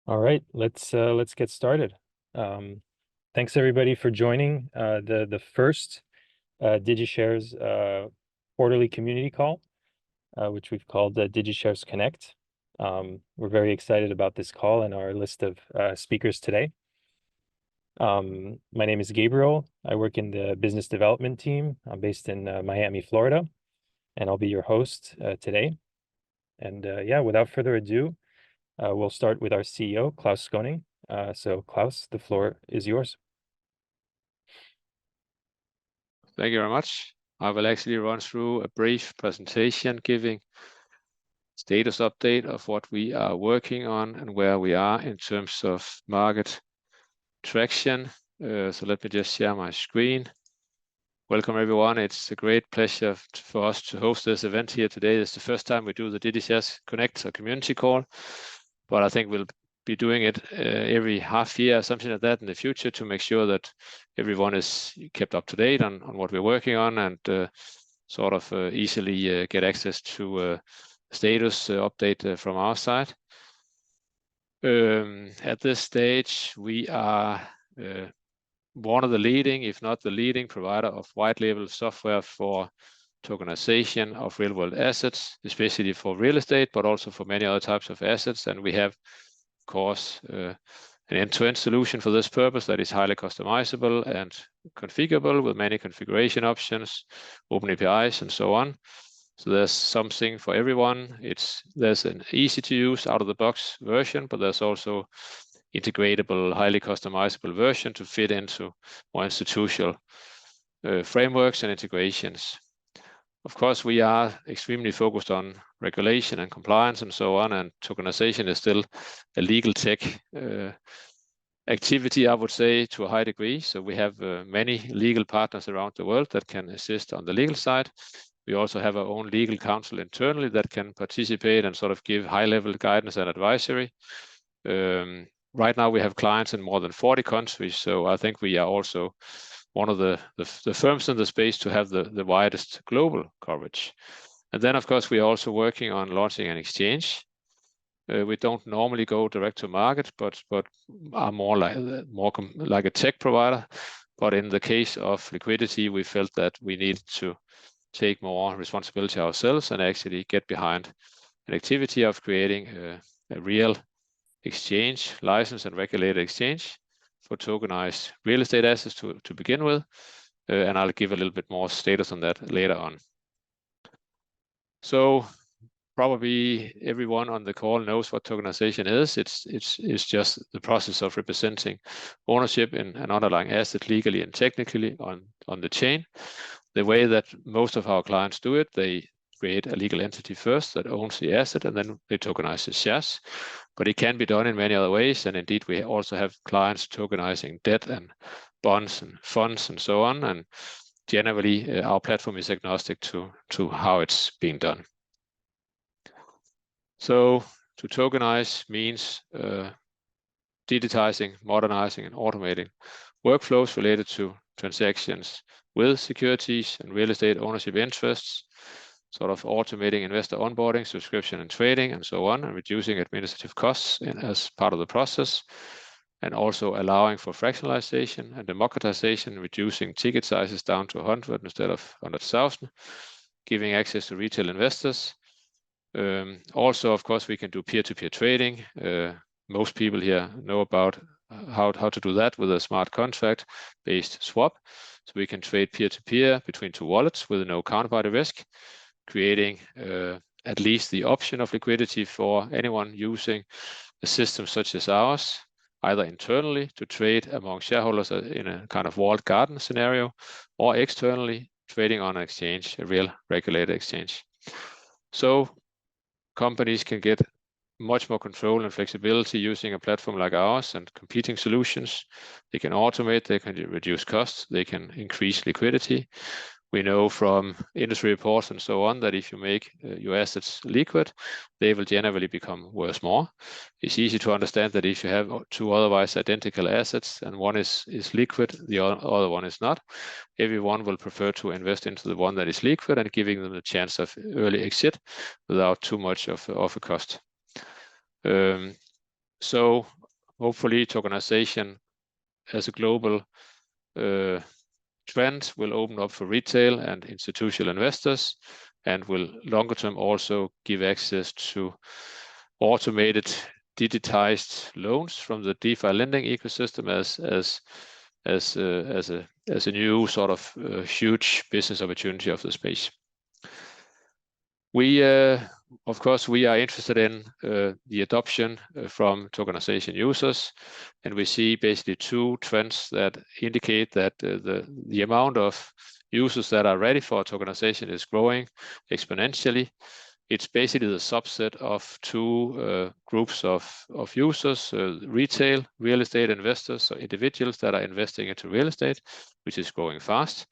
All right, let's get started. Thanks everybody for joining the first DigiShares quarterly community call, which we've called DigiShares Connect. We're very excited about this call and our list of speakers today. My name is Gabriel. I work in the business development team. I'm based in Miami, Florida, and I'll be your host today. And yeah, without further ado, we'll start with our CEO, Claus Skanning. So Claus, the floor is yours. Thank you very much. I will actually run through a brief presentation giving status update of what we are working on and where we are in terms of market traction. So let me just share my screen. Welcome everyone. It's a great pleasure for us to host this event here today. It's the first time we do the DigiShares Connect, a community call, but I think we'll be doing it every half year, something like that in the future, to make sure that everyone is kept up to date on what we're working on and sort of easily get access to status update from our side. At this stage, we are one of the leading, if not the leading, provider of white label software for tokenization of real world assets, especially for real estate, but also for many other types of assets. And we have, of course, an end-to-end solution for this purpose that is highly customizable and configurable with many configuration options, open APIs, and so on. So there's something for everyone. There's an easy to use out of the box version, but there's also integratable, highly customizable version to fit into more institutional frameworks and integrations. Of course, we are extremely focused on regulation and compliance and so on, and tokenization is still a legal tech activity, I would say, to a high degree. So we have many legal partners around the world that can assist on the legal side. We also have our own legal counsel internally that can participate and sort of give high-level guidance and advisory. Right now, we have clients in more than 40 countries, so I think we are also one of the firms in the space to have the widest global coverage. And then, of course, we are also working on launching an exchange. We don't normally go direct to market, but are more like a tech provider. But in the case of liquidity, we felt that we needed to take more responsibility ourselves and actually get behind an activity of creating a real exchange, licensed and regulated exchange for tokenized real estate assets to begin with. And I'll give a little bit more status on that later on. So probably everyone on the call knows what tokenization is. It's just the process of representing ownership in an underlying asset legally and technically on the chain. The way that most of our clients do it, they create a legal entity first that owns the asset, and then they tokenize the shares. But it can be done in many other ways, and indeed we also have clients tokenizing debt and bonds and funds and so on. And generally, our platform is agnostic to how it's being done. So to tokenize means digitizing, modernizing, and automating workflows related to transactions with securities and real estate ownership interests, sort of automating investor onboarding, subscription and trading, and so on, and reducing administrative costs as part of the process, and also allowing for fractionalization and democratization, reducing ticket sizes down to 100 instead of 100,000, giving access to retail investors. Also, of course, we can do peer-to-peer trading. Most people here know about how to do that with a smart contract-based swap. So we can trade peer-to-peer between two wallets with no counterparty risk, creating at least the option of liquidity for anyone using a system such as ours, either internally to trade among shareholders in a kind of walled garden scenario, or externally trading on an exchange, a real regulated exchange. So companies can get much more control and flexibility using a platform like ours and competing solutions. They can automate, they can reduce costs, they can increase liquidity. We know from industry reports and so on that if you make your assets liquid, they will generally become worth more. It's easy to understand that if you have two otherwise identical assets and one is liquid, the other one is not, everyone will prefer to invest into the one that is liquid and giving them the chance of early exit without too much of a cost. So hopefully tokenization as a global trend will open up for retail and institutional investors, and will longer term also give access to automated, digitized loans from the DeFi lending ecosystem as a new sort of huge business opportunity of the space. We, of course, we are interested in the adoption from tokenization users, and we see basically two trends that indicate that the amount of users that are ready for tokenization is growing exponentially. It's basically the subset of two groups of users, retail, real estate investors, so individuals that are investing into real estate, which is growing fast,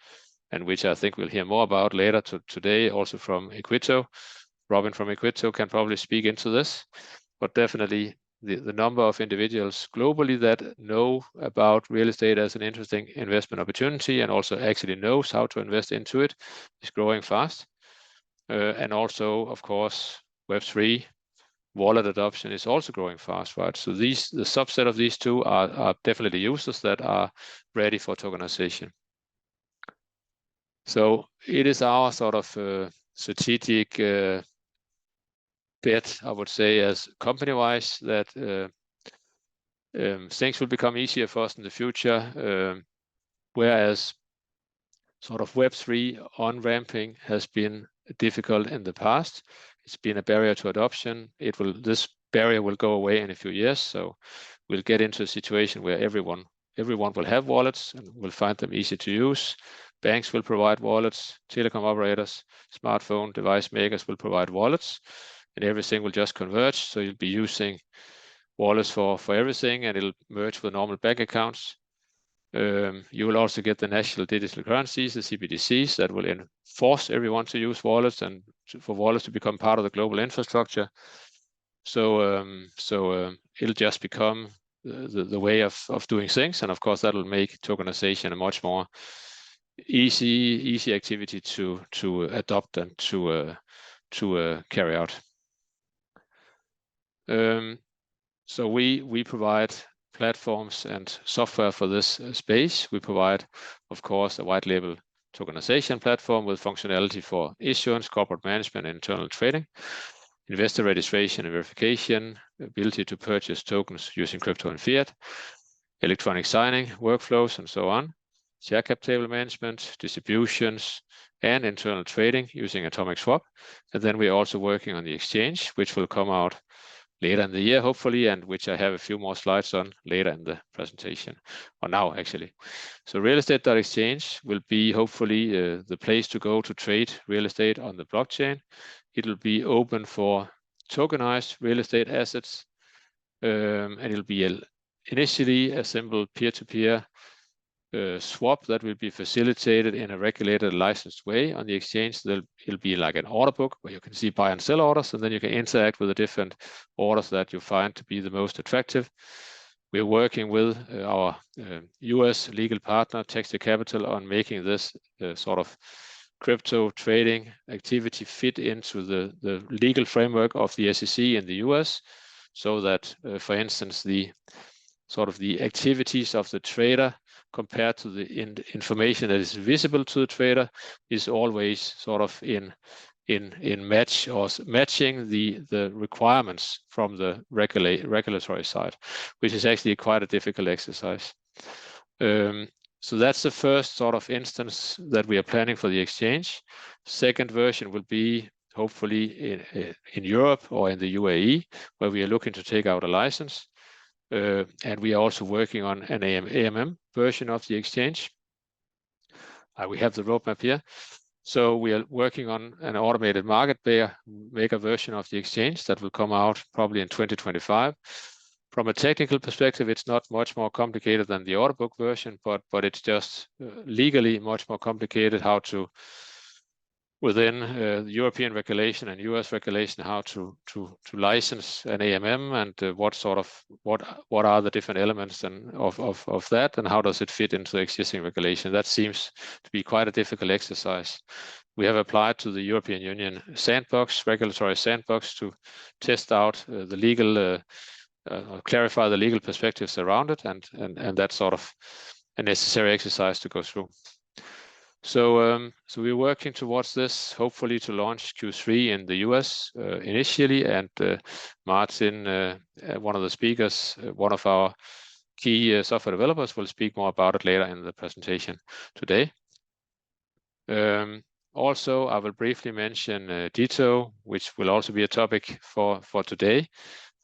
and which I think we'll hear more about later today, also from Equito. Robin from Equito can probably speak into this, but definitely the number of individuals globally that know about real estate as an interesting investment opportunity and also actually knows how to invest into it is growing fast. And also, of course, Web3 wallet adoption is also growing fast, right? So the subset of these two are definitely users that are ready for tokenization. So it is our sort of strategic bet, I would say, as company-wise, that things will become easier for us in the future, whereas sort of Web3 on-ramping has been difficult in the past. It's been a barrier to adoption. This barrier will go away in a few years, so we'll get into a situation where everyone will have wallets and will find them easy to use. Banks will provide wallets, telecom operators, smartphone device makers will provide wallets, and everything will just converge. So you'll be using wallets for everything, and it'll merge with normal bank accounts. You will also get the national digital currencies, the CBDCs, that will force everyone to use wallets and for wallets to become part of the global infrastructure. So it'll just become the way of doing things, and of course that will make tokenization a much more easy activity to adopt and to carry out. So we provide platforms and software for this space. We provide, of course, a white label tokenization platform with functionality for issuance, corporate management, and internal trading, investor registration and verification, ability to purchase tokens using crypto and fiat, electronic signing, workflows, and so on, share cap table management, distributions, and internal trading using atomic swap. And then we're also working on the exchange, which will come out later in the year, hopefully, and which I have a few more slides on later in the presentation, or now actually. So realestate.exchange will be hopefully the place to go to trade real estate on the blockchain. It will be open for tokenized real estate assets, and it'll be initially a simple peer-to-peer swap that will be facilitated in a regulated, licensed way on the exchange. It'll be like an order book where you can see buy and sell orders, and then you can interact with the different orders that you find to be the most attractive. We're working with our US legal partner, Texture Capital, on making this sort of crypto trading activity fit into the legal framework of the SEC in the US, so that, for instance, the activities of the trader compared to the information that is visible to the trader is always sort of in matching the requirements from the regulatory side, which is actually quite a difficult exercise. So that's the first sort of instance that we are planning for the exchange. Second version will be hopefully in Europe or in the UAE, where we are looking to take out a license. And we are also working on an AMM version of the exchange. We have the roadmap here. So we are working on an automated market maker version of the exchange that will come out probably in 2025. From a technical perspective, it's not much more complicated than the order book version, but it's just legally much more complicated how to, within European regulation and US regulation, how to license an AMM, and what are the different elements and of that, and how does it fit into the existing regulation. That seems to be quite a difficult exercise. We have applied to the European Union sandbox, regulatory sandbox, to test out the legal clarify the legal perspectives around it, and that's sort of a necessary exercise to go through. So we're working towards this, hopefully to launch Q3 in the US initially, and Martin, one of the speakers, one of our key software developers, will speak more about it later in the presentation today. Also, I will briefly mention Decaux, which will also be a topic for today.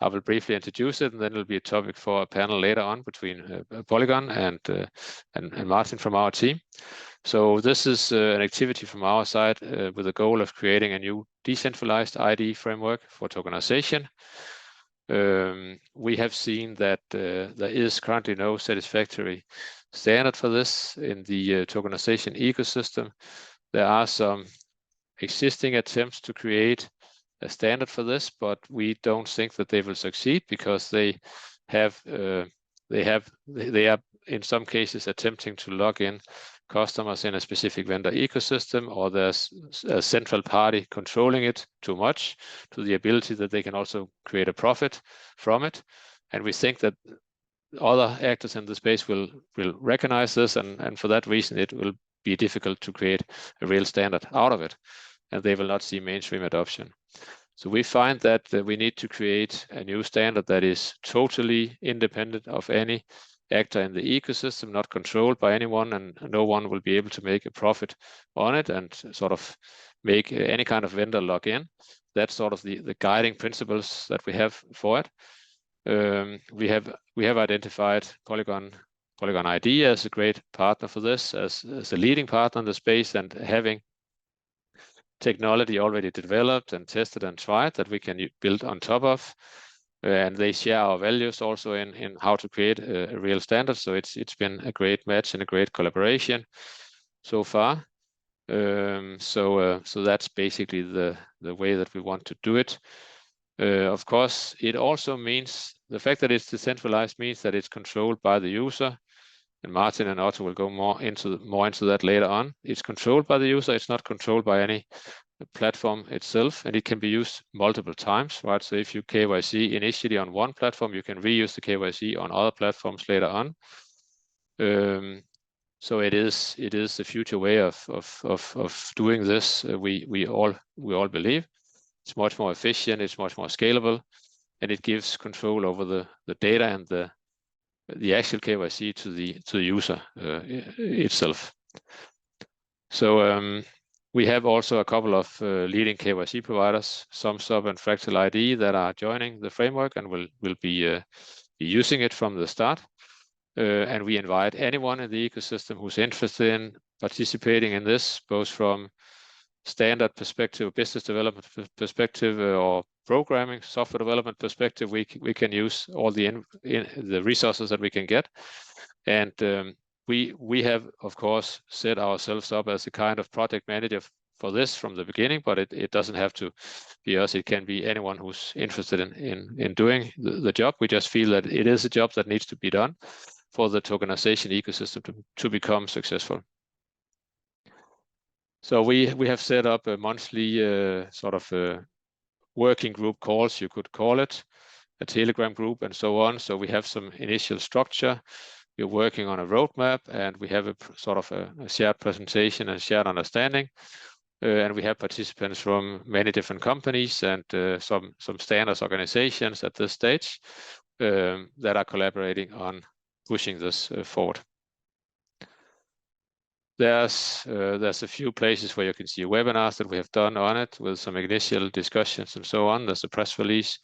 I will briefly introduce it, and then it'll be a topic for a panel later on between Polygon and Martin from our team. So this is an activity from our side with the goal of creating a new decentralized ID framework for tokenization. We have seen that there is currently no satisfactory standard for this in the tokenization ecosystem. There are some existing attempts to create a standard for this, but we don't think that they will succeed because they are in some cases attempting to log in customers in a specific vendor ecosystem, or there's a central party controlling it too much to the ability that they can also create a profit from it. And we think that other actors in the space will recognize this, and for that reason it will be difficult to create a real standard out of it, and they will not see mainstream adoption. So we find that we need to create a new standard that is totally independent of any actor in the ecosystem, not controlled by anyone, and no one will be able to make a profit on it and sort of make any kind of vendor log in. That's sort of the guiding principles that we have for it. We have identified Polygon ID as a great partner for this, as a leading partner in the space, and having technology already developed and tested and tried that we can build on top of. And they share our values also in how to create a real standard. So it's been a great match and a great collaboration so far. So that's basically the way that we want to do it. Of course, it also means the fact that it's decentralized means that it's controlled by the user. And Martin and Otto will go more into that later on. It's controlled by the user. It's not controlled by any platform itself, and it can be used multiple times, right? So if you KYC initially on one platform, you can reuse the KYC on other platforms later on. So it is the future way of doing this. We all believe it's much more efficient, it's much more scalable, and it gives control over the data and the actual KYC to the user itself. So we have also a couple of leading KYC providers, SumSub and Fractal ID, that are joining the framework and will be using it from the start. And we invite anyone in the ecosystem who's interested in participating in this, both from standard perspective, business development perspective, or programming, software development perspective. We can use all the resources that we can get. And we have, of course, set ourselves up as a kind of project manager for this from the beginning, but it doesn't have to be us. It can be anyone who's interested in doing the job. We just feel that it is a job that needs to be done for the tokenization ecosystem to become successful. So we have set up a monthly sort of working group calls, you could call it, a Telegram group and so on. So we have some initial structure. We're working on a roadmap, and we have a sort of a shared presentation and shared understanding. And we have participants from many different companies and some standards organizations at this stage that are collaborating on pushing this forward. There's a few places where you can see webinars that we have done on it with some initial discussions and so on. There's a press release,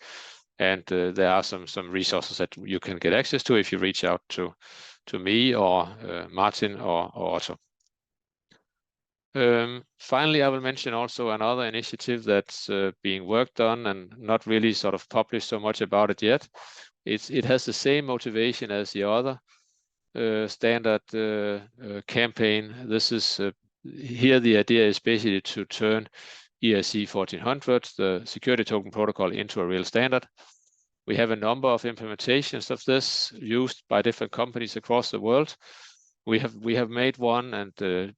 and there are some resources that you can get access to if you reach out to me or Martin or Otto. Finally, I will mention also another initiative that's being worked on and not really sort of published so much about it yet. It has the same motivation as the other standard campaign. This is here the idea is basically to turn ERC 1400, the security token protocol, into a real standard. We have a number of implementations of this used by different companies across the world. we have made one, and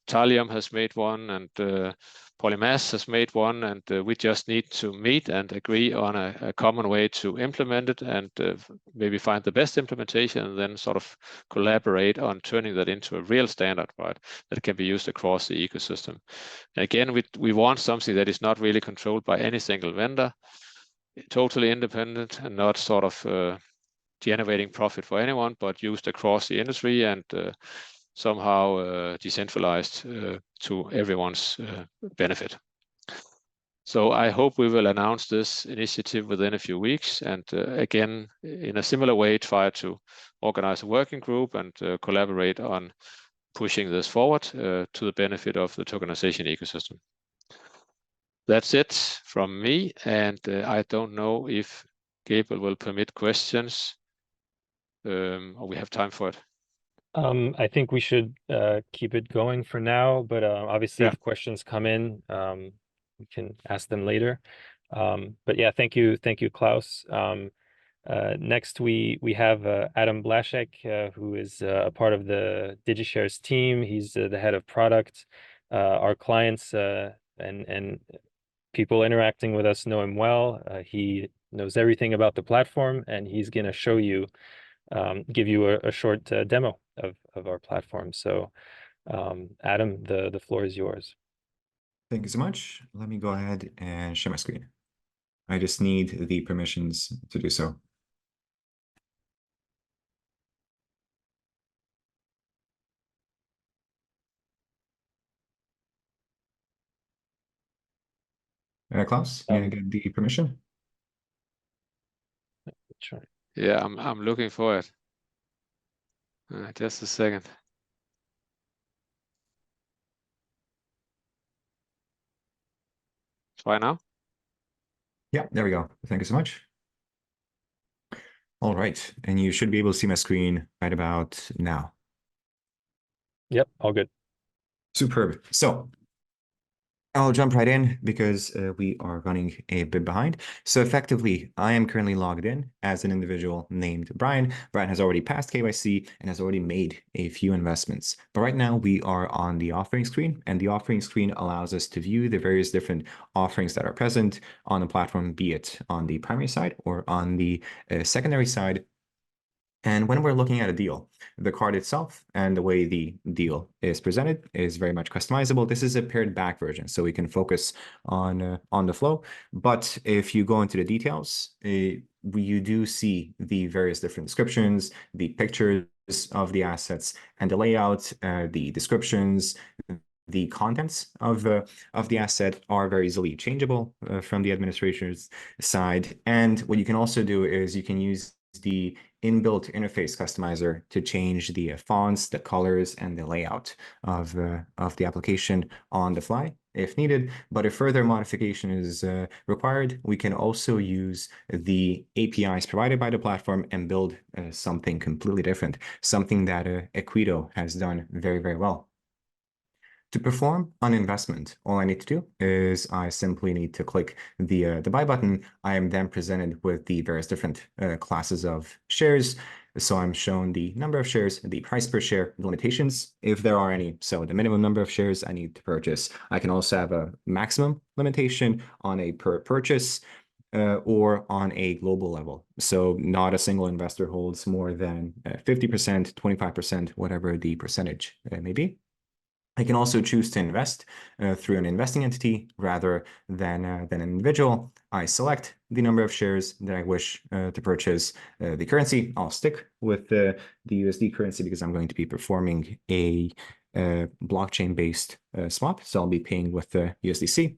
Thallium has made one, and Polymath has made one, and we just need to meet and agree on a common way to implement it, and maybe find the best implementation, and then sort of collaborate on turning that into a real standard, right? That can be used across the ecosystem. And again, we want something that is not really controlled by any single vendor, totally independent, and not sort of generating profit for anyone, but used across the industry, and somehow decentralized to everyone's benefit. So I hope we will announce this initiative within a few weeks, and again, in a similar way, try to organize a working group and collaborate on pushing this forward to the benefit of the tokenization ecosystem. That's it from me, and I don't know if Gabriel will permit questions, or we have time for it. I think we should keep it going for now, but obviously Yeah. if questions come in, we can ask them later. But yeah, thank you, Klaus. Next, we have Adam Blashek, who is a part of the DigiShares team. He's the head of product. Our clients and people interacting with us know him well. He knows everything about the platform, and he's going to show you, give you a short demo of our platform. So, Adam, the floor is yours. Thank you so much. Let me go ahead and share my screen. I just need the permissions to do so. Klaus, you get the permission? Sure. Yeah, I'm looking for it. Just a second. Try now. Yeah, there we go. Thank you so much. All right, and you should be able to see my screen right about now. Yep, all good. Superb. So I'll jump right in because we are running a bit behind. So effectively, I am currently logged in as an individual named Brian. Brian has already passed KYC and has already made a few investments. But right now we are on the offering screen, and the offering screen allows us to view the various different offerings that are present on the platform, be it on the primary side or on the secondary side. And when we're looking at a deal, the card itself and the way the deal is presented is very much customizable. This is a pared back version, so we can focus on the flow. But if you go into the details, you do see the various different descriptions, the pictures of the assets, and the layout, the descriptions. The contents of the asset are very easily changeable from the administrator's side. And what you can also do is you can use the inbuilt interface customizer to change the fonts, the colors, and the layout of the application on the fly if needed. But if further modification is required, we can also use the APIs provided by the platform and build something completely different, something that Equito has done very, very well. To perform an investment, all I need to do is I simply need to click the buy button. I am then presented with the various different classes of shares. So I'm shown the number of shares, the price per share, the limitations, if there are any. So the minimum number of shares I need to purchase. I can also have a maximum limitation on a per purchase or on a global level. So not a single investor holds more than 50%, 25%, whatever the percentage may be. I can also choose to invest through an investing entity rather than an individual. I select the number of shares that I wish to purchase. The currency, I'll stick with the USD currency because I'm going to be performing a blockchain-based swap. So I'll be paying with the USDC.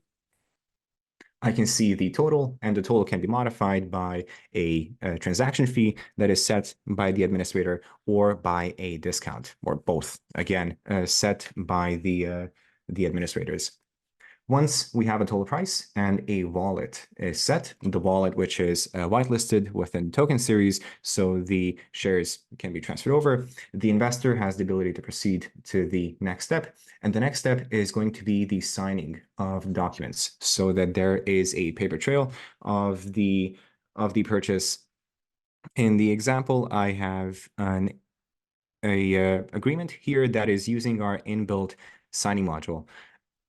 I can see the total, and the total can be modified by a transaction fee that is set by the administrator or by a discount, or both, again, set by the administrators. Once we have a total price and a wallet is set, the wallet which is whitelisted within token series, so the shares can be transferred over, the investor has the ability to proceed to the next step. And the next step is going to be the signing of documents so that there is a paper trail of the purchase. In the example, I have an agreement here that is using our inbuilt signing module.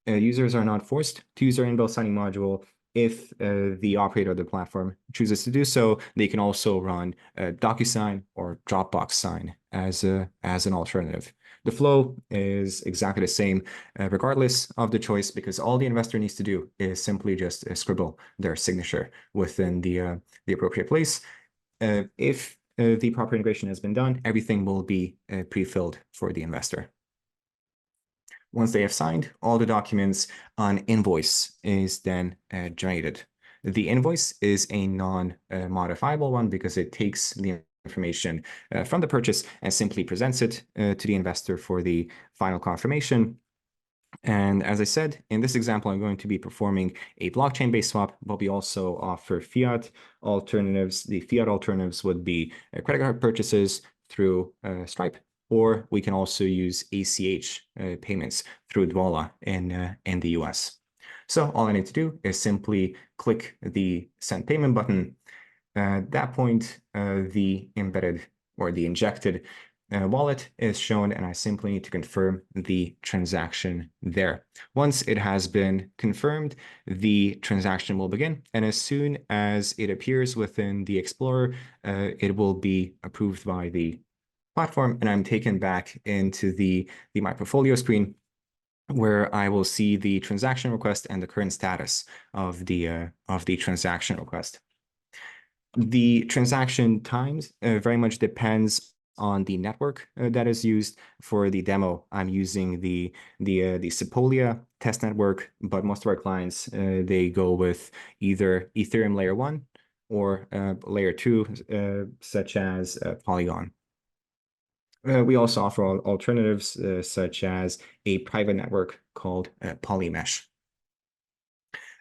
Users are not forced to use our inbuilt signing module. If the operator of the platform chooses to do so, they can also run DocuSign or Dropbox Sign as an alternative. The flow is exactly the same, regardless of the choice, because all the investor needs to do is simply just scribble their signature within the appropriate place. If the proper integration has been done, everything will be pre-filled for the investor. Once they have signed, all the documents, an invoice is then generated. The invoice is a non-modifiable one because it takes the information from the purchase and simply presents it to the investor for the final confirmation. And as I said, in this example, I'm going to be performing a blockchain-based swap, but we also offer fiat alternatives. The fiat alternatives would be credit card purchases through Stripe, or we can also use ACH payments through Dwolla in the US. So all I need to do is simply click the send payment button. At that point, the embedded or the injected wallet is shown, and I simply need to confirm the transaction there. Once it has been confirmed, the transaction will begin, and as soon as it appears within the Explorer, it will be approved by the platform, and I'm taken back into the My Portfolio screen, where I will see the transaction request and the current status of the transaction request. The transaction times very much depends on the network that is used. For the demo, I'm using the Sepolia test network, but most of our clients, they go with either Ethereum layer 1 or layer 2, such as Polygon. We also offer alternatives such as a private network called Polymesh.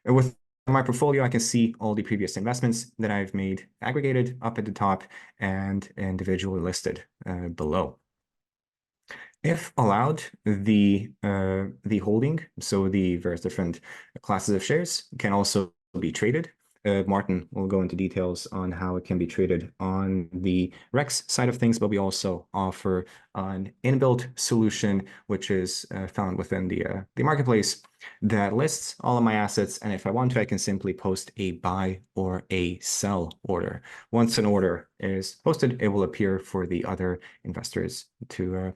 With my portfolio, I can see all the previous investments that I've made aggregated up at the top and individually listed below. If allowed, the holding, so the various different classes of shares, can also be traded. Martin will go into details on how it can be traded on the Rex side of things, but we also offer an inbuilt solution, which is found within the marketplace, that lists all of my assets. And if I want to, I can simply post a buy or a sell order. Once an order is posted, it will appear for the other investors to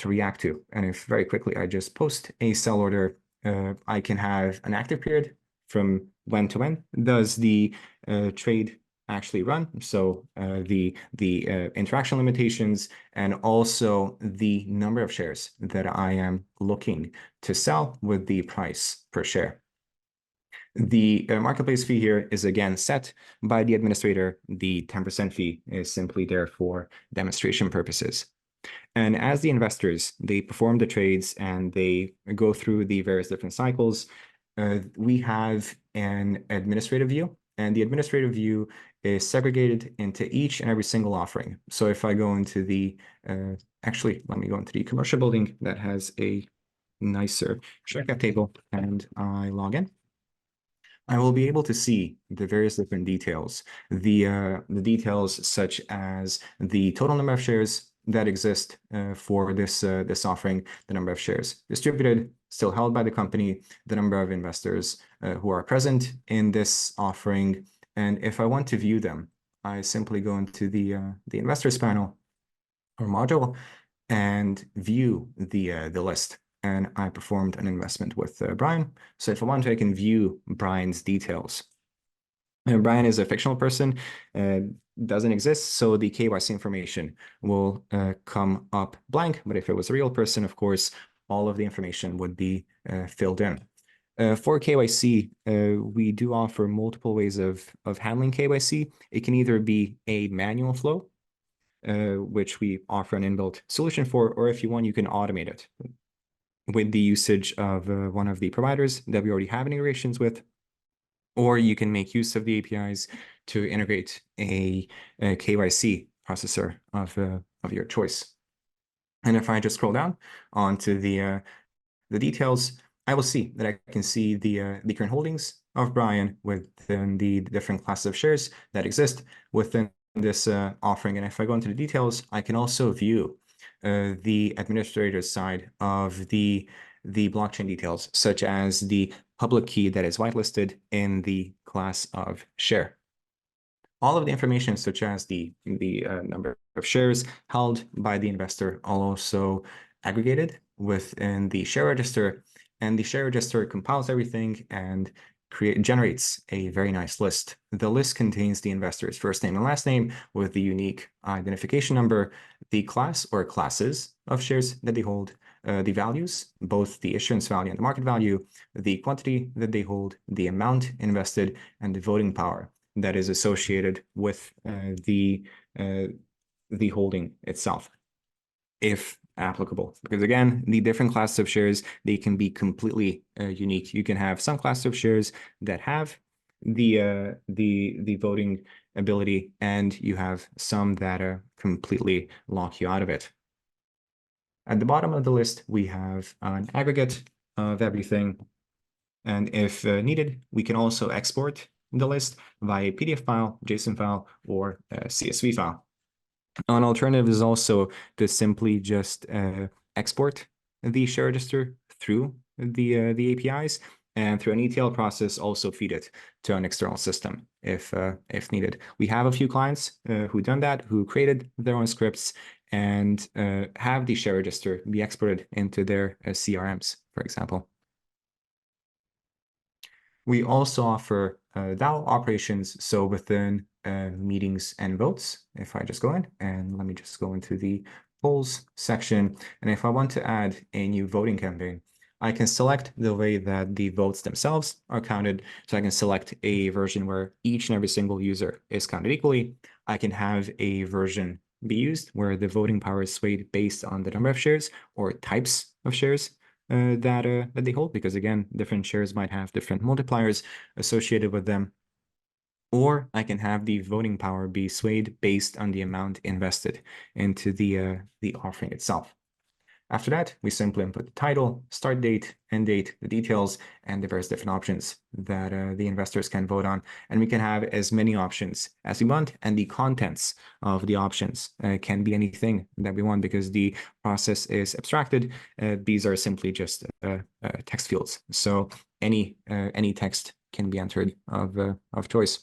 react to. And if very quickly I just post a sell order, I can have an active period from when to when does the trade actually run. So the interaction limitations and also the number of shares that I am looking to sell with the price per share. The marketplace fee here is again set by the administrator. The 10% fee is simply there for demonstration purposes. And as the investors, they perform the trades and they go through the various different cycles, we have an administrative view, and the administrative view is segregated into each and every single offering. So if I go into the, actually, let me go into the commercial building that has a nicer checkout table, and I log in. I will be able to see the various different details, the details such as the total number of shares that exist for this offering, the number of shares distributed, still held by the company, the number of investors who are present in this offering. And if I want to view them, I simply go into the investors panel or module and view the list. And I performed an investment with Brian. So if I want to, I can view Brian's details. And Brian is a fictional person, doesn't exist, so the KYC information will come up blank. But if it was a real person, of course, all of the information would be filled in. For KYC, we do offer multiple ways of handling KYC. It can either be a manual flow, which we offer an inbuilt solution for, or if you want, you can automate it with the usage of one of the providers that we already have integrations with. Or you can make use of the APIs to integrate a KYC processor of your choice. And if I just scroll down onto the details, I will see that I can see the current holdings of Brian within the different classes of shares that exist within this offering, and if I go into the details, I can also view the administrator's side of the blockchain details, such as the public key that is whitelisted in the class of share. All of the information, such as the number of shares held by the investor, are also aggregated within the share register, and the share register compiles everything and generates a very nice list. The list contains the investor's first name and last name with the unique identification number, the class or classes of shares that they hold, the values, both the issuance value and the market value, the quantity that they hold, the amount invested, and the voting power that is associated with the holding itself, if applicable. Because again, the different classes of shares, they can be completely unique. You can have some classes of shares that have the voting ability, and you have some that completely lock you out of it. At the bottom of the list, we have an aggregate of everything. And if needed, we can also export the list via PDF file, JSON file, or CSV file. An alternative is also to simply just export the share register through the APIs, and through an ETL process also feed it to an external system if needed. We have a few clients who done that, who created their own scripts and have the share register be exported into their CRMs, for example. We also offer DAO operations, so within meetings and votes. If I just go in, and let me just go into the polls section, and if I want to add a new voting campaign, I can select the way that the votes themselves are counted. So I can select a version where each and every single user is counted equally. I can have a version be used where the voting power is swayed based on the number of shares or types of shares that they hold, because again, different shares might have different multipliers associated with them. Or I can have the voting power be swayed based on the amount invested into the offering itself. After that, we simply input the title, start date, end date, the details, and the various different options that the investors can vote on. And we can have as many options as we want, and the contents of the options can be anything that we want, because the process is abstracted. These are simply just text fields. So any text can be entered of choice.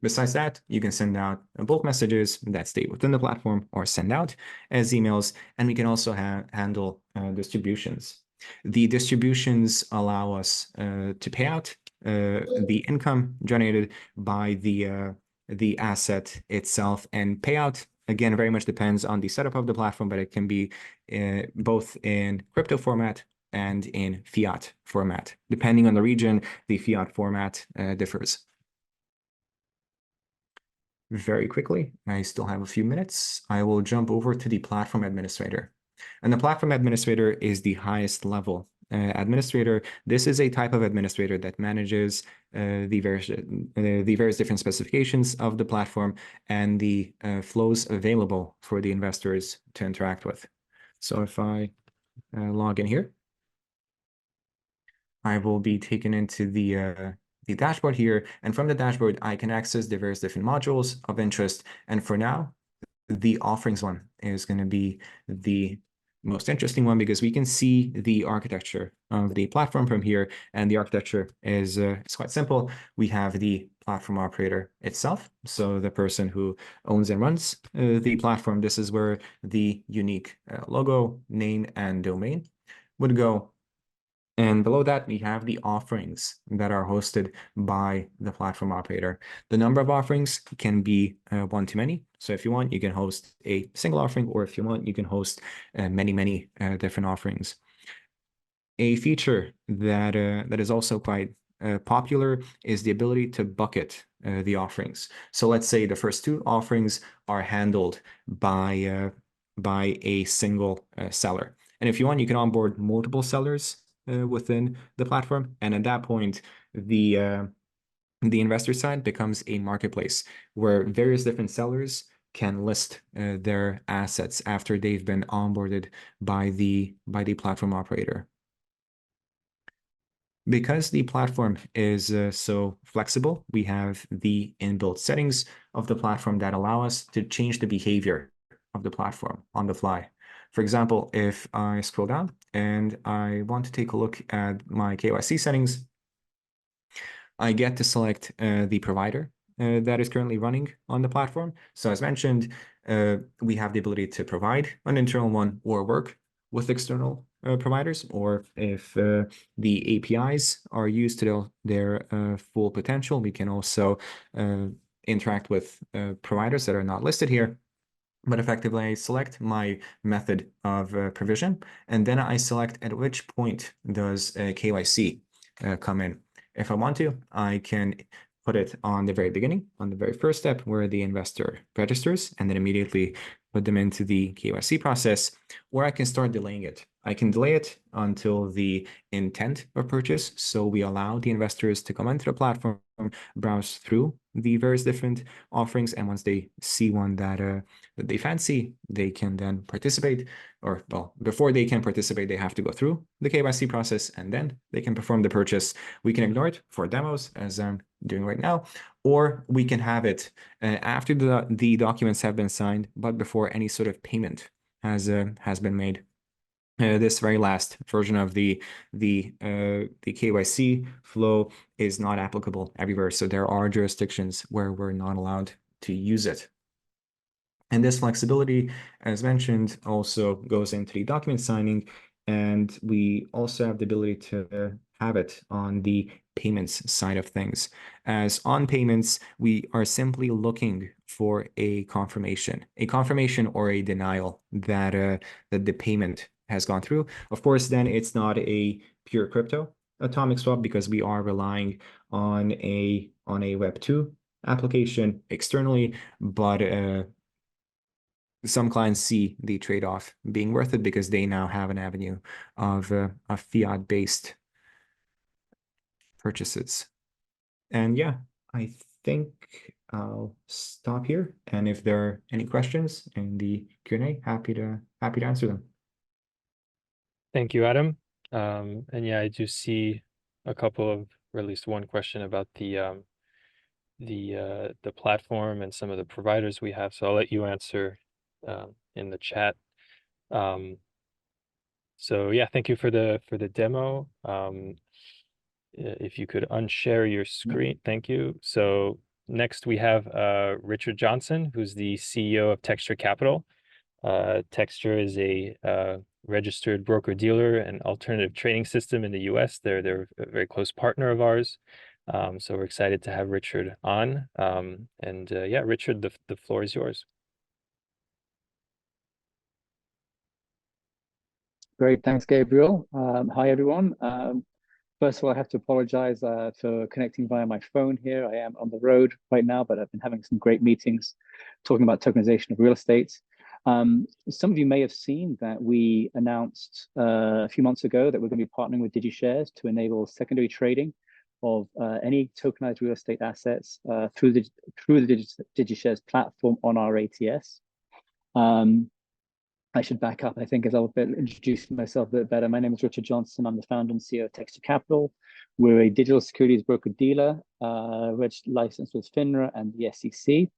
Besides that, you can send out bulk messages that stay within the platform or send out as emails, and we can also handle distributions. The distributions allow us to pay out the income generated by the asset itself, and payout, again, very much depends on the setup of the platform, but it can be both in crypto format and in fiat format. Depending on the region, the fiat format differs. Very quickly, I still have a few minutes, I will jump over to the platform administrator. And the platform administrator is the highest level administrator. This is a type of administrator that manages the various different specifications of the platform and the flows available for the investors to interact with. So if I log in here, I will be taken into the dashboard here, and from the dashboard I can access the various different modules of interest. And for now, the offerings one is going to be the most interesting one, because we can see the architecture of the platform from here, and the architecture is quite simple. We have the platform operator itself, so the person who owns and runs the platform. This is where the unique logo, name, and domain would go. And below that, we have the offerings that are hosted by the platform operator. The number of offerings can be one to many. So if you want, you can host a single offering, or if you want, you can host many different offerings. A feature that is also quite popular is the ability to bucket the offerings. So let's say the first two offerings are handled by a single seller. And if you want, you can onboard multiple sellers within the platform, and at that point, the investor side becomes a marketplace where various different sellers can list their assets after they've been onboarded by the platform operator. Because the platform is so flexible, we have the inbuilt settings of the platform that allow us to change the behavior of the platform on the fly. For example, if I scroll down and I want to take a look at my KYC settings, I get to select the provider that is currently running on the platform. So as mentioned, we have the ability to provide an internal one or work with external providers, or if the APIs are used to their full potential, we can also interact with providers that are not listed here. But effectively, I select my method of provision, and then I select at which point does KYC come in. If I want to, I can put it on the very beginning, on the very first step where the investor registers, and then immediately put them into the KYC process, or I can start delaying it. I can delay it until the intent of purchase. So we allow the investors to come into the platform, browse through the various different offerings, and once they see one that they fancy, they can then participate. Or, well, before they can participate, they have to go through the KYC process, and then they can perform the purchase. We can ignore it for demos, as I'm doing right now, or we can have it after the documents have been signed, but before any sort of payment has been made. This very last version of the KYC flow is not applicable everywhere. So there are jurisdictions where we're not allowed to use it. And this flexibility, as mentioned, also goes into the document signing, and we also have the ability to have it on the payments side of things. As on payments, we are simply looking for a confirmation or a denial that that the payment has gone through. Of course, then it's not a pure crypto atomic swap because we are relying on a Web2 application externally, but some clients see the trade-off being worth it because they now have an avenue of fiat-based purchases. And yeah, I think I'll stop here. And if there are any questions in the Q&A, happy to answer them. Thank you, Adam. And yeah, I do see a couple of, or at least one question about the platform and some of the providers we have. So I'll let you answer in the chat. So yeah, thank you for the demo. If you could unshare your screen, thank you. So next we have Richard Johnson, who's the CEO of Texture Capital. Texture is a registered broker-dealer and alternative trading system in the US. They're a very close partner of ours. So we're excited to have Richard on. Yeah, Richard, the floor is yours. Great, thanks, Gabriel. Hi, everyone. First of all, I have to apologize for connecting via my phone here. I am on the road right now, but I've been having some great meetings talking about tokenization of real estate. Some of you may have seen that we announced a few months ago that we're going to be partnering with DigiShares to enable secondary trading of any tokenized real estate assets through the DigiShares platform on our ATS. I should back up, I think, as I'll introduce myself a bit better. My name is Richard Johnson. I'm the founder and CEO of Texture Capital. We're a digital securities broker-dealer, registered licensed with FINRA and the SEC.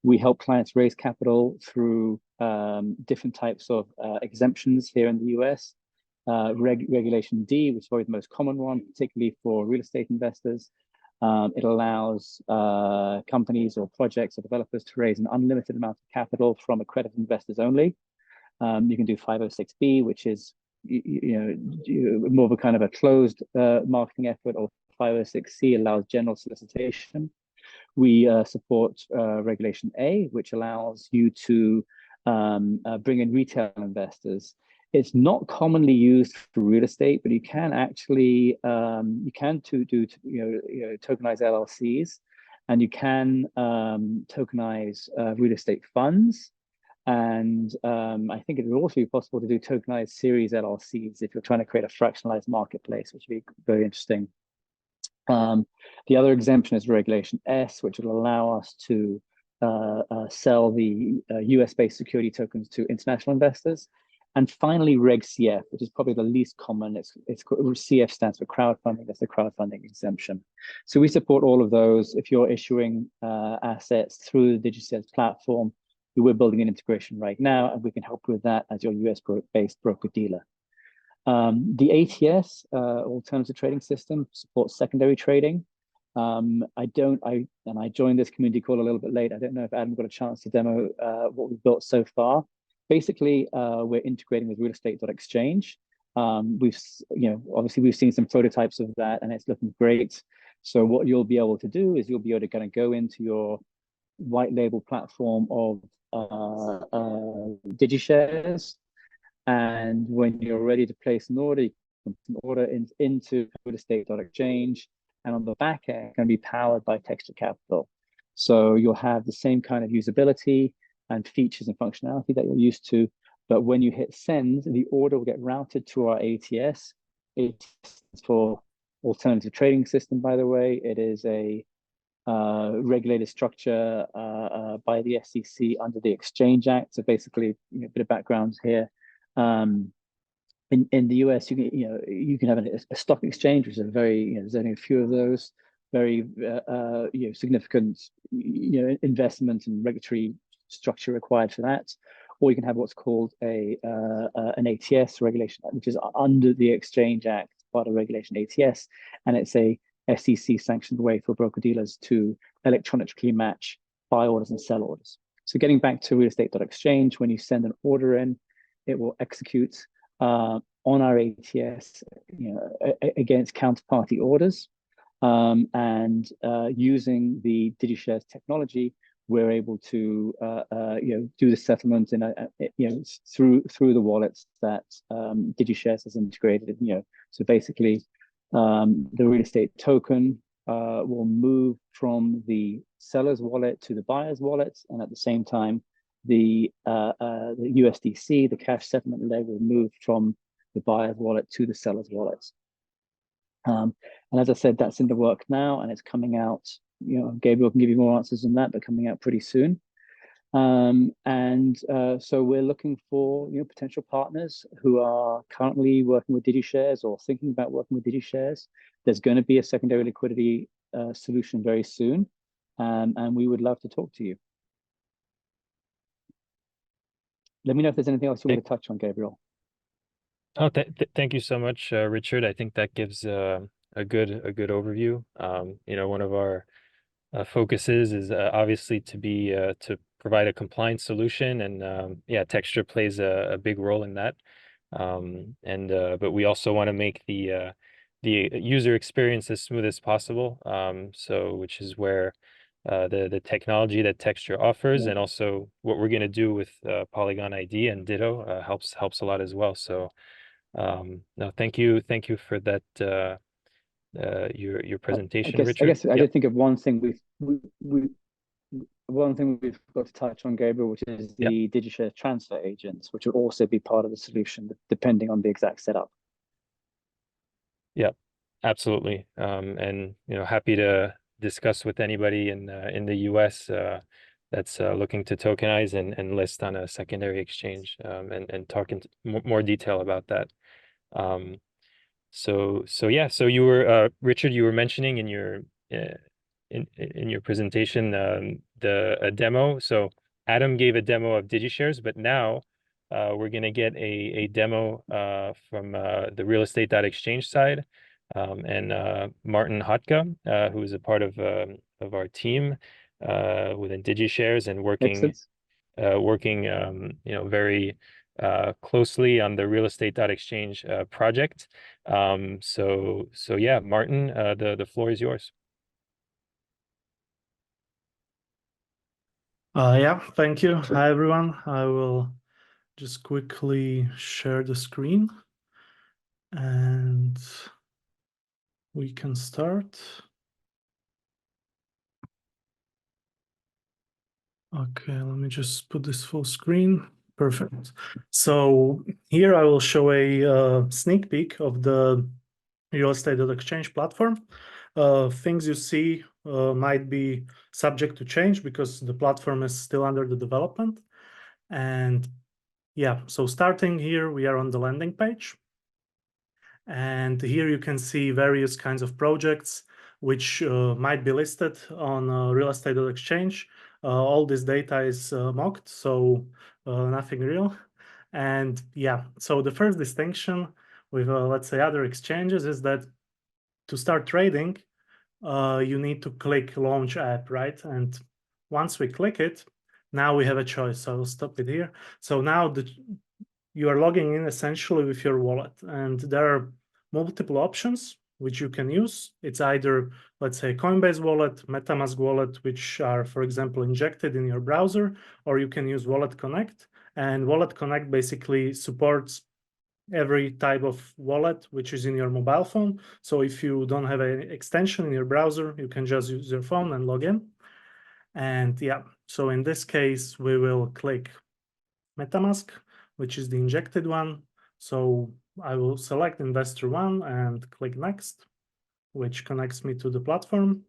We help clients raise capital through different types of exemptions here in the US. Regulation D, which is probably the most common one, particularly for real estate investors. It allows companies or projects or developers to raise an unlimited amount of capital from accredited investors only. You can do 506B, which is more of a kind of a closed marketing effort, or 506C allows general solicitation. We support Regulation A, which allows you to bring in retail investors. It's not commonly used for real estate, but you can actually do tokenize LLCs, and you can tokenize real estate funds. And I think it would also be possible to do tokenized series LLCs if you're trying to create a fractionalized marketplace, which would be very interesting. The other exemption is Regulation S, which will allow us to sell the US-based security tokens to international investors. And finally, Reg CF, which is probably the least common. CF stands for crowdfunding. That's the crowdfunding exemption. So we support all of those. If you're issuing assets through the DigiShares platform, we're building an integration right now, and we can help with that as your US-based broker-dealer. The ATS, Alternative Trading System, supports secondary trading. I joined this community call a little bit late. I don't know if Adam got a chance to demo what we've built so far. Basically, we're integrating with realestate.exchange. Obviously we've seen some prototypes of that, and it's looking great. So what you'll be able to do is you'll be able to kind of go into your white label platform of DigiShares, and when you're ready to place an order, you can put an order into realestate.exchange, and on the back end, it's going to be powered by Texture Capital. So you'll have the same kind of usability and features and functionality that you're used to, but when you hit send, the order will get routed to our ATS. It's for Alternative Trading System, by the way. It is a regulated structure by the SEC under the Exchange Act. So basically, a bit of background here. In the US, you can have a stock exchange, which is there's only a few of those. Very significant investment and regulatory structure required for that. Or you can have what's called an ATS regulation, which is under the Exchange Act, part of regulation ATS, and it's a SEC sanctioned way for broker dealers to electronically match buy orders and sell orders. So getting back to realestate.exchange, when you send an order in, it will execute on our ATS, against counterparty orders, and using the DigiShares technology, we're able to do the settlement through the wallets that DigiShares has integrated. So basically, the real estate token will move from the seller's wallet to the buyer's wallet, and at the same time, the USDC, the cash settlement leg, will move from the buyer's wallet to the seller's wallet. And as I said, that's in the work now, and it's coming out. Gabriel can give you more answers on that, but coming out pretty soon. So we're looking for potential partners who are currently working with DigiShares or thinking about working with DigiShares. There's going to be a secondary liquidity solution very soon, and we would love to talk to you. Let me know if there's anything else you want to touch on, Gabriel. Oh, thank you so much, Richard. I think that gives a good overview. One of our focuses is obviously to provide a compliant solution, and Texture plays a big role in that. But we also want to make the user experience as smooth as possible. Which is where the technology that Texture offers, and also what we're going to do with Polygon ID and Ditto helps a lot as well. So no, thank you for that. Your presentation, Richard. I did think of one thing we've got to touch on, Gabriel, which is the DigiShares transfer agents, which will also be part of the solution depending on the exact setup. Yeah, absolutely. And happy to discuss with anybody in the US that's looking to tokenize and list on a secondary exchange, and talk in more detail about that. So you were Richard, you were mentioning in your presentation a demo. So Adam gave a demo of DigiShares, but now we're going to get a demo from the realestate.exchange side, and Martin Hotka, who is a part of our team within DigiShares and working very closely on the realestate.exchange project. So yeah, Martin, the floor is yours. Thank you. Hi, everyone. I will just quickly share the screen and we can start. Okay, let me just put this full screen. Perfect. So here I will show a sneak peek of the realestate.exchange platform. Things you see might be subject to change because the platform is still under the development. And yeah, so starting here, we are on the landing page. And here you can see various kinds of projects which might be listed on real estate.exchange. All this data is mocked, so nothing real. And yeah, so the first distinction with, let's say, other exchanges is that to start trading, you need to click launch app, right? And once we click it, now we have a choice. So I'll stop it here. So now you are logging in essentially with your wallet, and there are multiple options which you can use. It's either, let's say, Coinbase wallet, MetaMask wallet, which are, for example, injected in your browser, or you can use Wallet Connect. And Wallet Connect basically supports every type of wallet which is in your mobile phone. So if you don't have an extension in your browser, you can just use your phone and log in. And yeah, so in this case, we will click MetaMask, which is the injected one. So I will select investor one and click next, which connects me to the platform.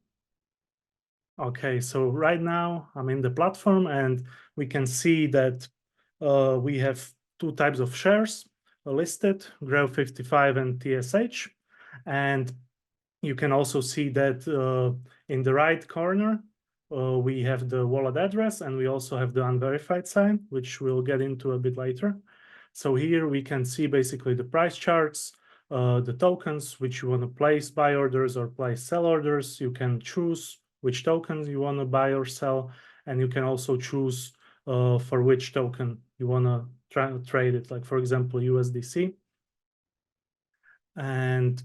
Okay, so right now I'm in the platform, and we can see that we have two types of shares listed, Grail 55 and TSH. And you can also see that in the right corner, we have the wallet address, and we also have the unverified sign, which we'll get into a bit later. So here we can see basically the price charts, the tokens which you want to place buy orders or place sell orders. You can choose which tokens you want to buy or sell, and you can also choose for which token you want to trade it, like for example USDC. And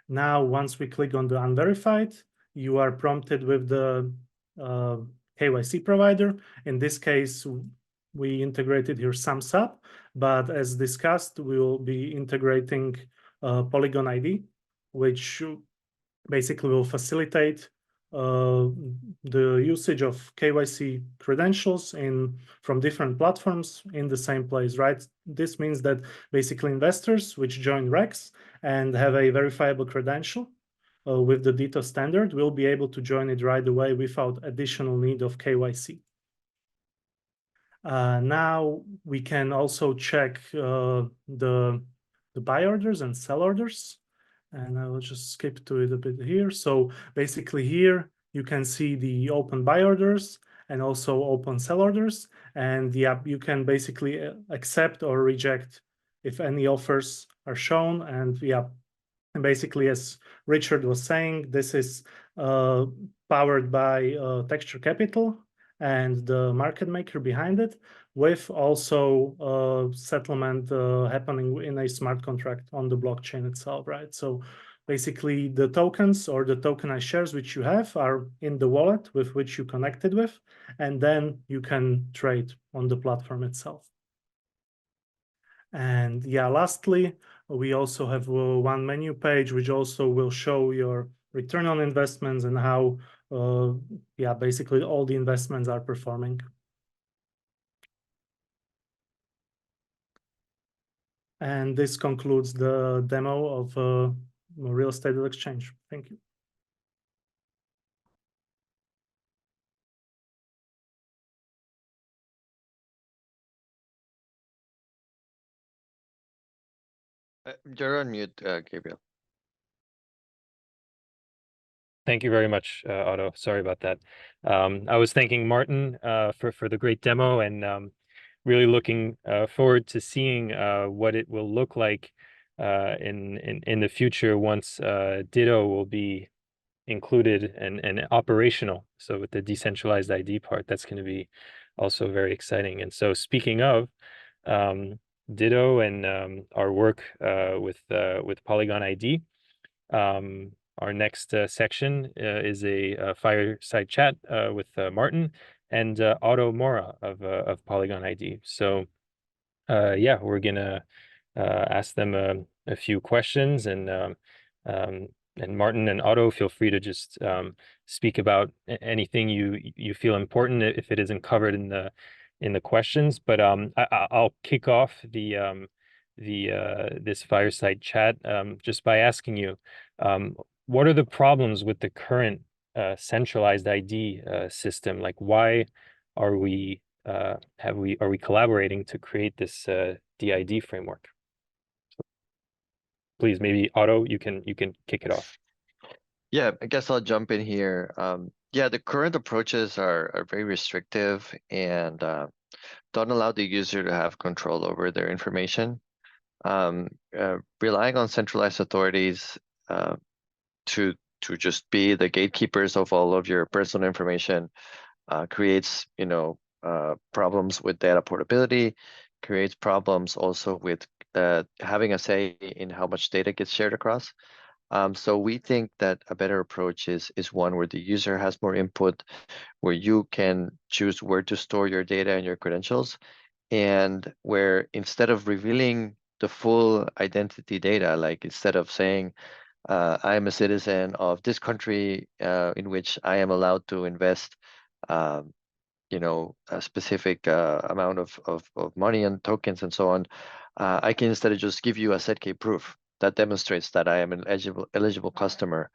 now once we click on the unverified, you are prompted with the KYC provider. In this case, we integrated here SumSub, but as discussed, we will be integrating Polygon ID, which basically will facilitate the usage of KYC credentials from different platforms in the same place, right? This means that basically investors which join Rex and have a verifiable credential with the DITO standard will be able to join it right away without additional need of KYC. Now we can also check the buy orders and sell orders. And I will just skip to it a bit here. So basically here you can see the open buy orders and also open sell orders. And yeah, you can basically accept or reject if any offers are shown. And yeah, and basically, as Richard was saying, this is powered by Texture Capital and the market maker behind it, with also settlement happening in a smart contract on the blockchain itself, right? So basically the tokens or the tokenized shares which you have are in the wallet with which you connected with, and then you can trade on the platform itself. And yeah, lastly, we also have one menu page which also will show your return on investments and how yeah, basically all the investments are performing. And this concludes the demo of real estate exchange. Thank you. You're on mute, Gabriel. Thank you very much, Otto. Sorry about that. I was thanking Martin for the great demo, and really looking forward to seeing what it will look like in the future once Ditto will be included and operational. So with the decentralized ID part, that's going to be also very exciting. And so speaking of Ditto and our work with Polygon ID, our next section is a fireside chat with Martin and Otto Mora of Polygon ID. So yeah, we're gonna ask them a few questions, and Martin and Otto, feel free to just speak about anything you feel important if it isn't covered in the questions. But I'll kick off this fireside chat just by asking you, what are the problems with the current centralized ID system? Like, why are we are we collaborating to create this DID framework? So please, maybe Otto, you can kick it off. Yeah, I guess I'll jump in here. Yeah, the current approaches are very restrictive and don't allow the user to have control over their information. Relying on centralized authorities to just be the gatekeepers of all of your personal information creates, problems with data portability, creates problems also with having a say in how much data gets shared across. So we think that a better approach is one where the user has more input, where you can choose where to store your data and your credentials, and where instead of revealing the full identity data, like instead of saying, I am a citizen of this country in which I am allowed to invest, a specific amount of money and tokens and so on, I can instead of just give you a ZK proof that demonstrates that I am an eligible customer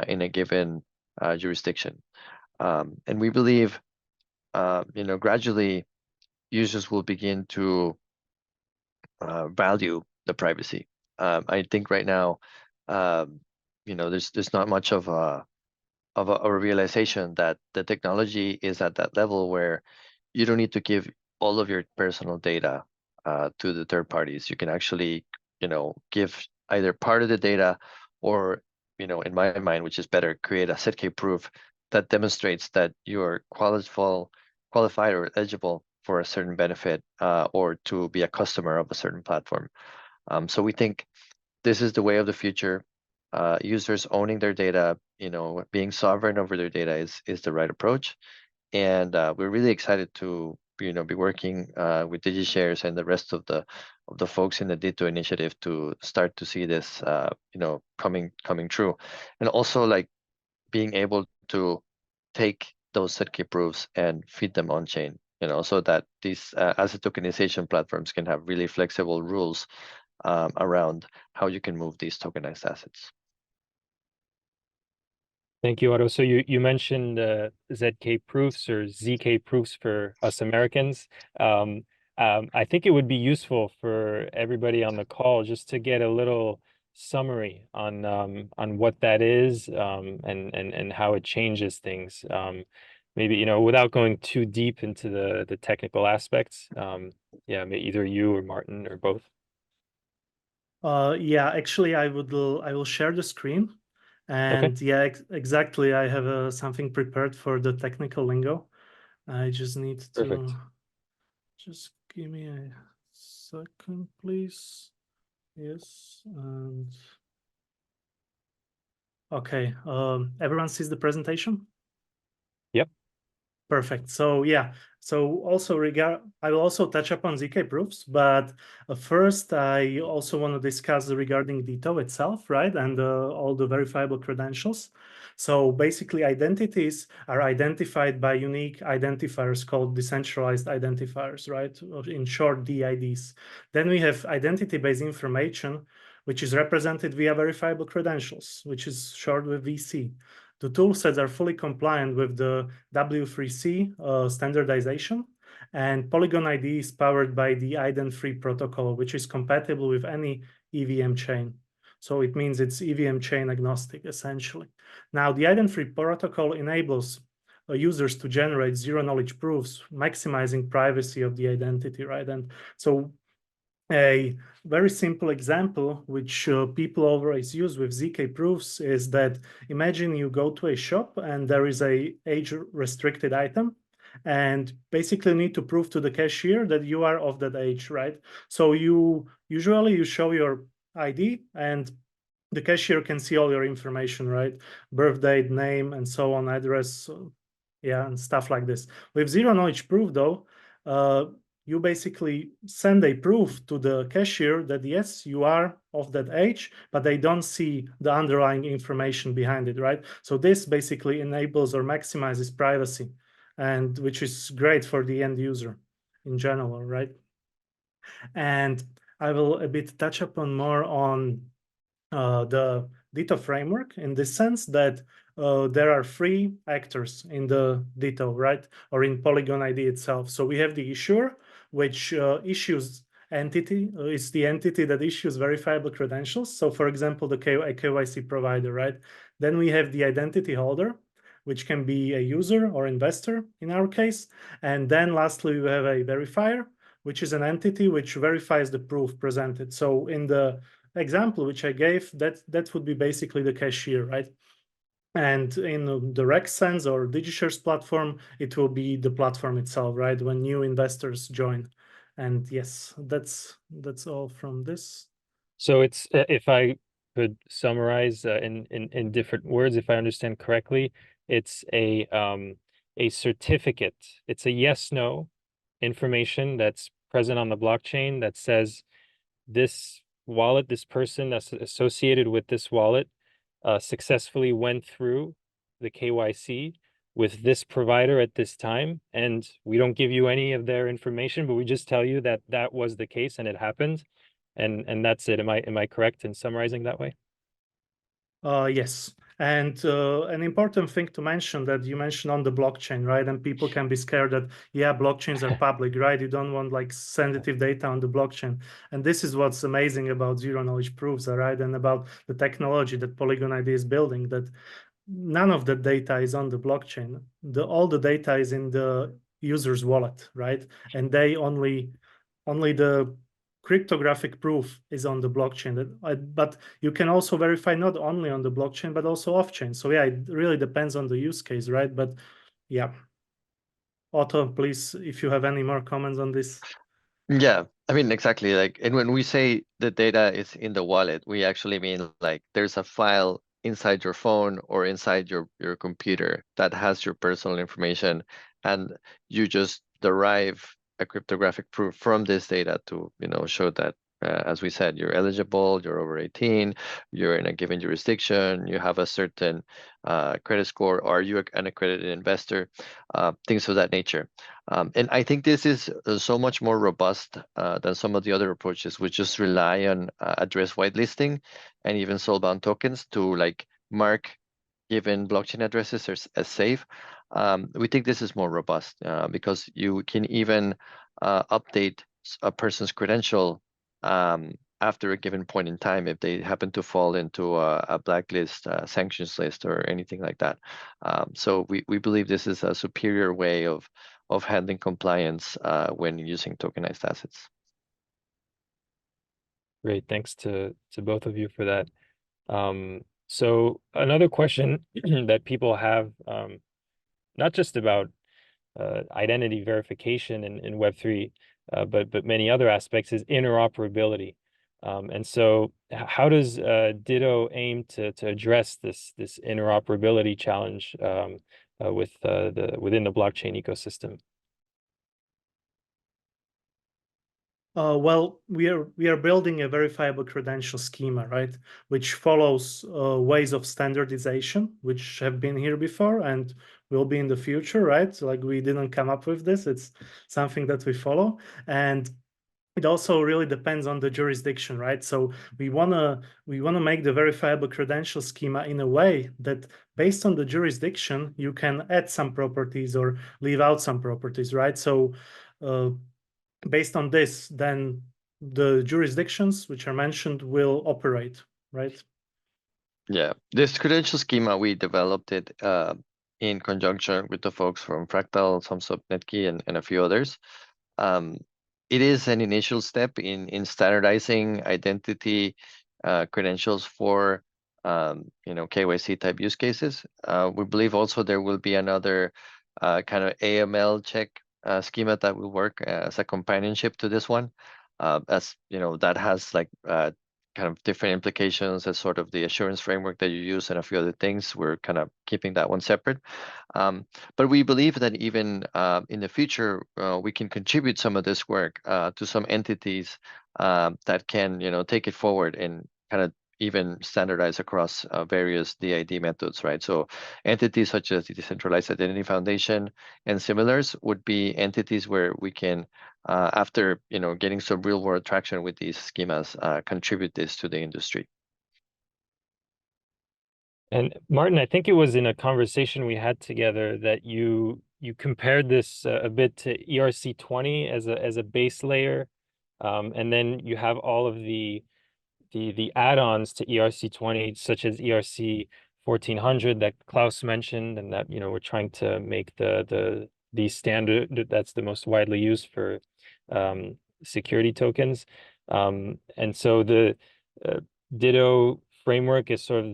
in a given jurisdiction. And we believe, gradually users will begin to value the privacy. I think right now, there's not much of a realization that the technology is at that level where you don't need to give all of your personal data to the third parties. You can actually, give either part of the data or, in my mind, which is better, create a ZK proof that demonstrates that you're qualified or eligible for a certain benefit or to be a customer of a certain platform. So we think this is the way of the future. Users owning their data, being sovereign over their data is the right approach. And we're really excited to be working with DigiShares and the rest of the folks in the Ditto initiative to start to see this coming true, and also like being able to take those ZK proofs and feed them on chain, so that these asset tokenization platforms can have really flexible rules around how you can move these tokenized assets. Thank you, Otto. So you mentioned ZK proofs or ZK proofs for us Americans. I think it would be useful for everybody on the call just to get a little summary on what that is and how it changes things. Maybe, without going too deep into the technical aspects. Yeah, either you or Martin or both. Yeah, actually, I will share the screen. And yeah, exactly. I have something prepared for the technical lingo. I just need to Perfect. just give me a second, please. Yes, and okay. Everyone sees the presentation? Yep. Perfect. So yeah. So also I will also touch upon ZK proofs, but first I also want to discuss regarding Ditto itself, right? And all the verifiable credentials. So basically identities are identified by unique identifiers called decentralized identifiers, right? In short, DIDs. Then we have identity-based information, which is represented via verifiable credentials, which is short with VC. The toolsets are fully compliant with the W3C standardization, and Polygon ID is powered by the IDEN3 protocol, which is compatible with any EVM chain. So it means it's EVM chain agnostic, essentially. Now, the IDEN3 protocol enables users to generate zero-knowledge proofs, maximizing privacy of the identity, right? And so a very simple example, which people always use with ZK proofs, is that imagine you go to a shop and there is a age-restricted item, and basically need to prove to the cashier that you are of that age, right? So you show your ID, and the cashier can see all your information, right? Birth date, name, and so on, address, yeah, and stuff like this. With zero-knowledge proof, though, you basically send a proof to the cashier that yes, you are of that age, but they don't see the underlying information behind it, right? So this basically enables or maximizes privacy, and which is great for the end user in general, right? And I will a bit touch upon more on the DITO framework in the sense that there are three actors in the DITO, right? Or in Polygon ID itself. So we have the issuer, which issues entity is the entity that issues verifiable credentials. So for example, the KYC provider, right? Then we have the identity holder, which can be a user or investor in our case. And then lastly, we have a verifier, which is an entity which verifies the proof presented. So in the example which I gave, that would be basically the cashier, right? And in the Rex sense or DigiShares platform, it will be the platform itself, right? When new investors join. And yes, that's all from this. So it's if I could summarize in different words, if I understand correctly, it's a certificate. It's a yes/no information that's present on the blockchain that says this wallet, this person that's associated with this wallet, successfully went through the KYC with this provider at this time, and we don't give you any of their information, but we just tell you that that was the case and it happened, and that's it. Am I correct in summarizing that way? Yes. And an important thing to mention that you mentioned on the blockchain, right? And people can be scared that, yeah, blockchains are public, right? You don't want like sensitive data on the blockchain. And this is what's amazing about zero knowledge proofs, right? And about the technology that Polygon ID is building, that none of the data is on the blockchain. All the data is in the user's wallet, right? And they only the cryptographic proof is on the blockchain. But you can also verify not only on the blockchain, but also off-chain. So yeah, it really depends on the use case, right? But yeah. Otto, please, if you have any more comments on this. Yeah, I mean, exactly. Like, and when we say the data is in the wallet, we actually mean like there's a file inside your phone or inside your computer that has your personal information, and you just derive a cryptographic proof from this data to, show that, as we said, you're eligible, you're over 18, you're in a given jurisdiction, you have a certain credit score, or you're an accredited investor, things of that nature. And I think this is so much more robust than some of the other approaches, which just rely on address whitelisting and even soulbound tokens to like mark given blockchain addresses as safe. We think this is more robust because you can even update a person's credential after a given point in time if they happen to fall into a blacklist, sanctions list, or anything like that. So we believe this is a superior way of handling compliance when using tokenized assets. Great, thanks to both of you for that. So another question that people have, not just about identity verification in Web3, but many other aspects, is interoperability. And so how does Ditto aim to address this interoperability challenge within the blockchain ecosystem? Well, we are building a verifiable credential schema, right? Which follows ways of standardization, which have been here before and will be in the future, right? So, like, we didn't come up with this; it's something that we follow, and it also really depends on the jurisdiction, right? So we wanna make the verifiable credential schema in a way that, based on the jurisdiction, you can add some properties or leave out some properties, right? So based on this, then the jurisdictions which are mentioned will operate, right? Yeah, this credential schema, we developed it in conjunction with the folks from Fractal, Samsung, Netki, and a few others. It is an initial step in standardizing identity credentials for KYC type use cases. We believe also there will be another kind of AML check schema that will work as a companionship to this one, as that has like kind of different implications as sort of the assurance framework that you use and a few other things. We're kind of keeping that one separate. But we believe that even in the future, we can contribute some of this work to some entities that can, take it forward and kind of even standardize across various DID methods, right? So entities such as the Decentralized Identity Foundation and similars would be entities where we can, after getting some real world traction with these schemas, contribute this to the industry. And Martin, I think it was in a conversation we had together that you compared this a bit to ERC20 as a base layer, and then you have all of the add-ons to ERC20, such as ERC 1400 that Claus mentioned, and that we're trying to make the standard that's the most widely used for security tokens. And so the Ditto framework is sort of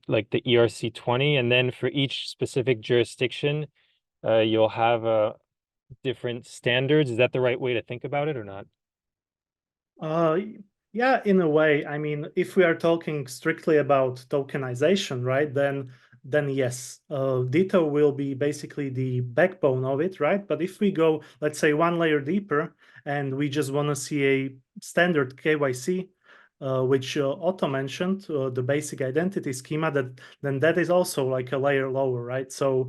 like the ERC20, and then for each specific jurisdiction, you'll have different standards. Is that the right way to think about it or not? Yeah, in a way. I mean, if we are talking strictly about tokenization, right, then yes, Ditto will be basically the backbone of it, right? But if we go, let's say, one layer deeper, and we just want to see a standard KYC, which Otto mentioned, the basic identity schema, then that is also like a layer lower, right? So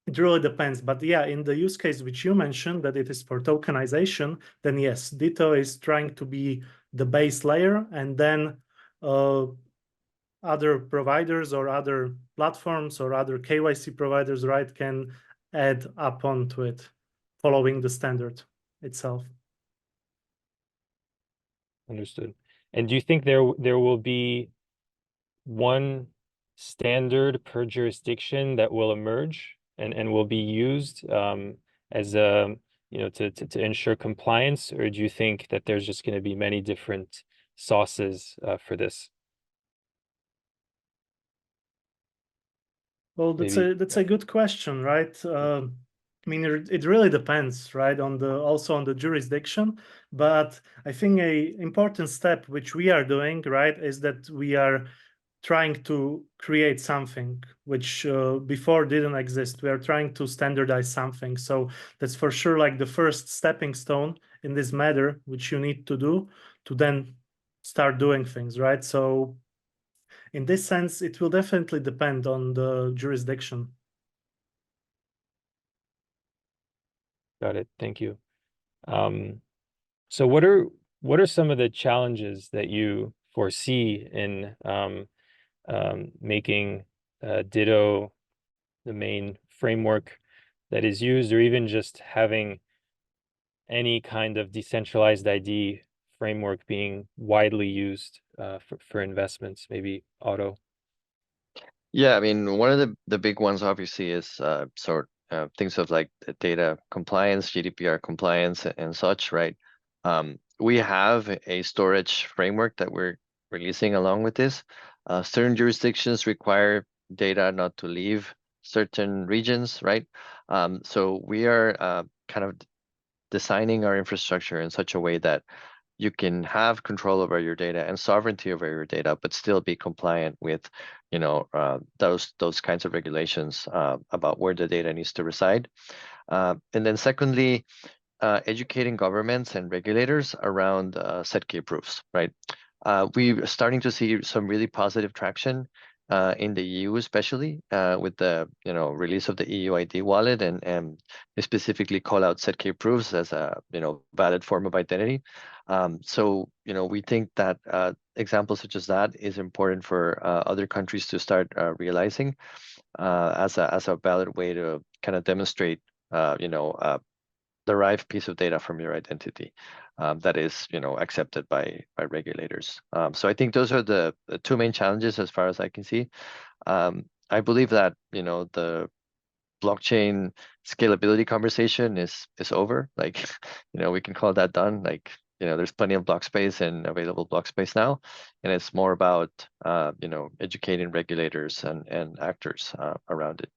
it really depends. But yeah, in the use case which you mentioned, that it is for tokenization, then yes, Ditto is trying to be the base layer, and then other providers or other platforms or other KYC providers, right, can add up onto it following the standard itself. Understood. And do you think there will be one standard per jurisdiction that will emerge and will be used as a to ensure compliance, or do you think that there's just going to be many different sauces for this? Well, that's a good question, right? I mean, it really depends, right, on also on the jurisdiction. But I think a important step which we are doing, right, is that we are trying to create something which before didn't exist. We are trying to standardize something. So that's for sure like the first stepping stone in this matter, which you need to do to then start doing things, right? So in this sense, it will definitely depend on the jurisdiction. Got it. Thank you. So what are some of the challenges that you foresee in making Ditto the main framework that is used, or even just having any kind of decentralized ID framework being widely used for investments, maybe Otto? Yeah, I mean, one of the big ones obviously is things of like data compliance, GDPR compliance, and such, right? We have a storage framework that we're releasing along with this. Certain jurisdictions require data not to leave certain regions, right? So we are kind of designing our infrastructure in such a way that you can have control over your data and sovereignty over your data, but still be compliant with, those kinds of regulations about where the data needs to reside. And then secondly, educating governments and regulators around SETK proofs, right? We're starting to see some really positive traction in the EU, especially with the release of the EU ID wallet, and they specifically call out SETK proofs as a valid form of identity. So we think that examples such as that is important for other countries to start realizing as a valid way to kind of demonstrate derived piece of data from your identity that is accepted by regulators. So I think those are the two main challenges as far as I can see. I believe that the blockchain scalability conversation is over. Like we can call that done. Like there's plenty of block space and available block space now, and it's more about educating regulators and actors around it.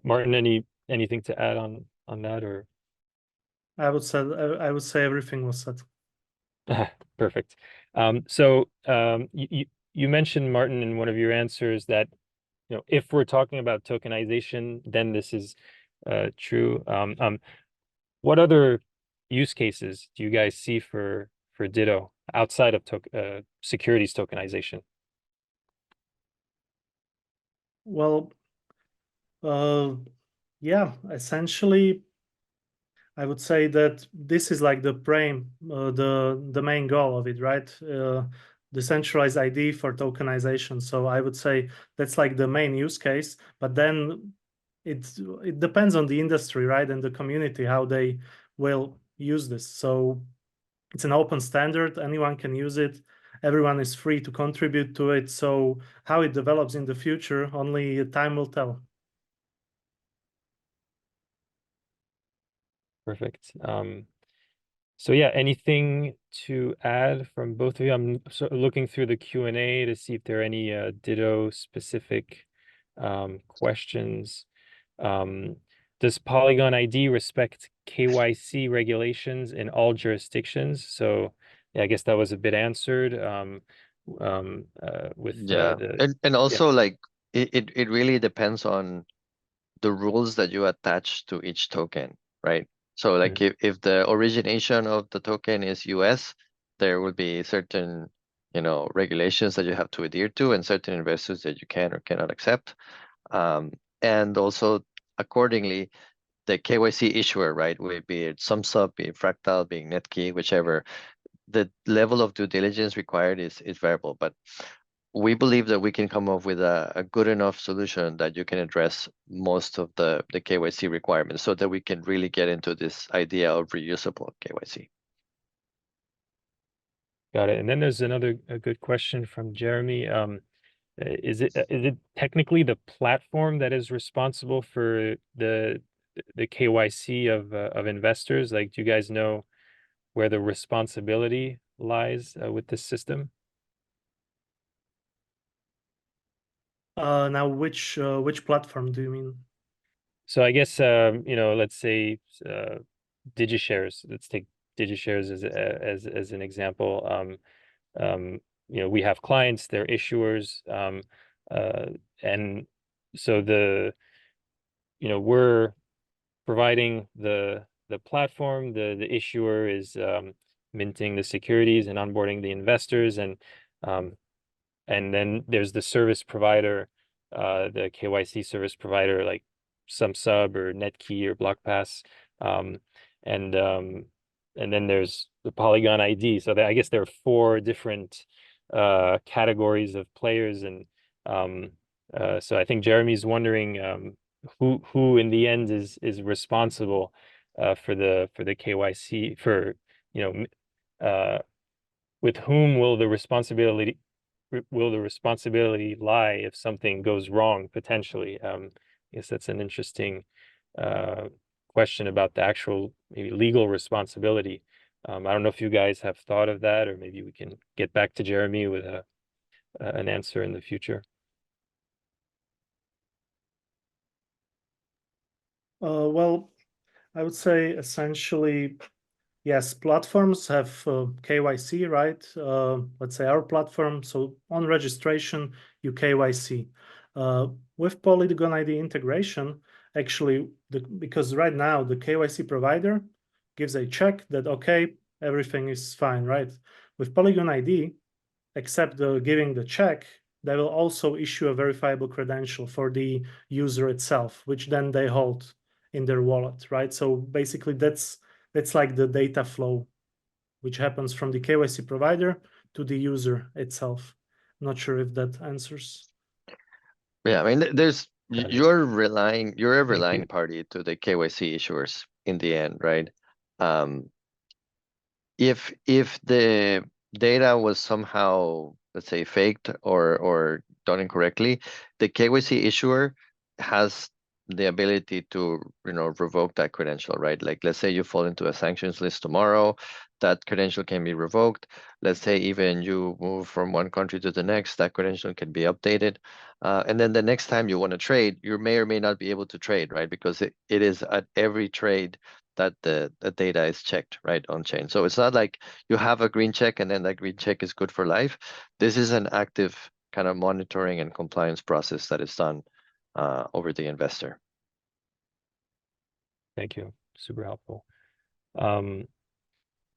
Martin, anything to add on that, or? I would say everything was said. Perfect. So you mentioned, Martin, in one of your answers that if we're talking about tokenization, then this is true. What other use cases do you guys see for Ditto outside of securities tokenization? Well, yeah, essentially, I would say that this is like the main goal of it, right? decentralized ID for tokenization. So I would say that's like the main use case, but then it depends on the industry, right, and the community, how they will use this. So it's an open standard, anyone can use it, everyone is free to contribute to it. So how it develops in the future, only time will tell. Perfect. So yeah, anything to add from both of you? I'm looking through the Q&A to see if there are any Ditto specific questions. Does Polygon ID respect KYC regulations in all jurisdictions? So yeah, I guess that was a bit answered with Yeah, the and also like it really depends on the rules that you attach to each token, right? So like if the origination of the token is US, there will be certain, you know, regulations that you have to adhere to and certain investors that you can or cannot accept. And also accordingly, the KYC issuer, right, be it SumSub, be it Fractal, being Netkey, whichever, the level of due diligence required is variable. But we believe that we can come up with a good enough solution that you can address most of the KYC requirements so that we can really get into this idea of reusable KYC. Got it. And then there's a good question from Jeremy. Is it technically the platform that is responsible for the KYC of investors? Like, do you guys know where the responsibility lies with this system? Now, which platform do you mean? So I guess you know, let's say DigiShares. Let's take DigiShares as an example. You know, we have clients, they're issuers, and so you know, we're providing the platform, the issuer is minting the securities and onboarding the investors, and then there's the service provider, the KYC service provider like SumSub or Netkey or BlockPass, and then there's the Polygon ID. So I guess there are 4 different categories of players, and so I think Jeremy's wondering who in the end is responsible for the KYC, for, you know, with whom will the responsibility lie if something goes wrong potentially. I guess that's an interesting question about the actual maybe legal responsibility. I don't know if you guys have thought of that, or maybe we can get back to Jeremy with an answer in the future. Well, I would say essentially, yes, platforms have KYC, right? Let's say our platform. So on registration, you KYC. With Polygon ID integration, actually, because right now the KYC provider gives a check that, okay, everything is fine, right? With Polygon ID, except giving the check, they will also issue a verifiable credential for the user itself, which then they hold in their wallet, right? So basically that's like the data flow, which happens from the KYC provider to the user itself. Not sure if that answers. Yeah, I mean, you're a Thank relying you. party to the KYC issuers in the end, right? If the data was somehow, let's say, faked or done incorrectly, the KYC issuer has the ability to, you know, revoke that credential, right? Like, let's say you fall into a sanctions list tomorrow, that credential can be revoked. Let's say even you move from one country to the next, that credential can be updated. And then the next time you want to trade, you may or may not be able to trade, right? Because it is at every trade that the data is checked, right, on chain. So it's not like you have a green check and then that green check is good for life. This is an active kind of monitoring and compliance process that is done over the investor. Thank you. Super helpful.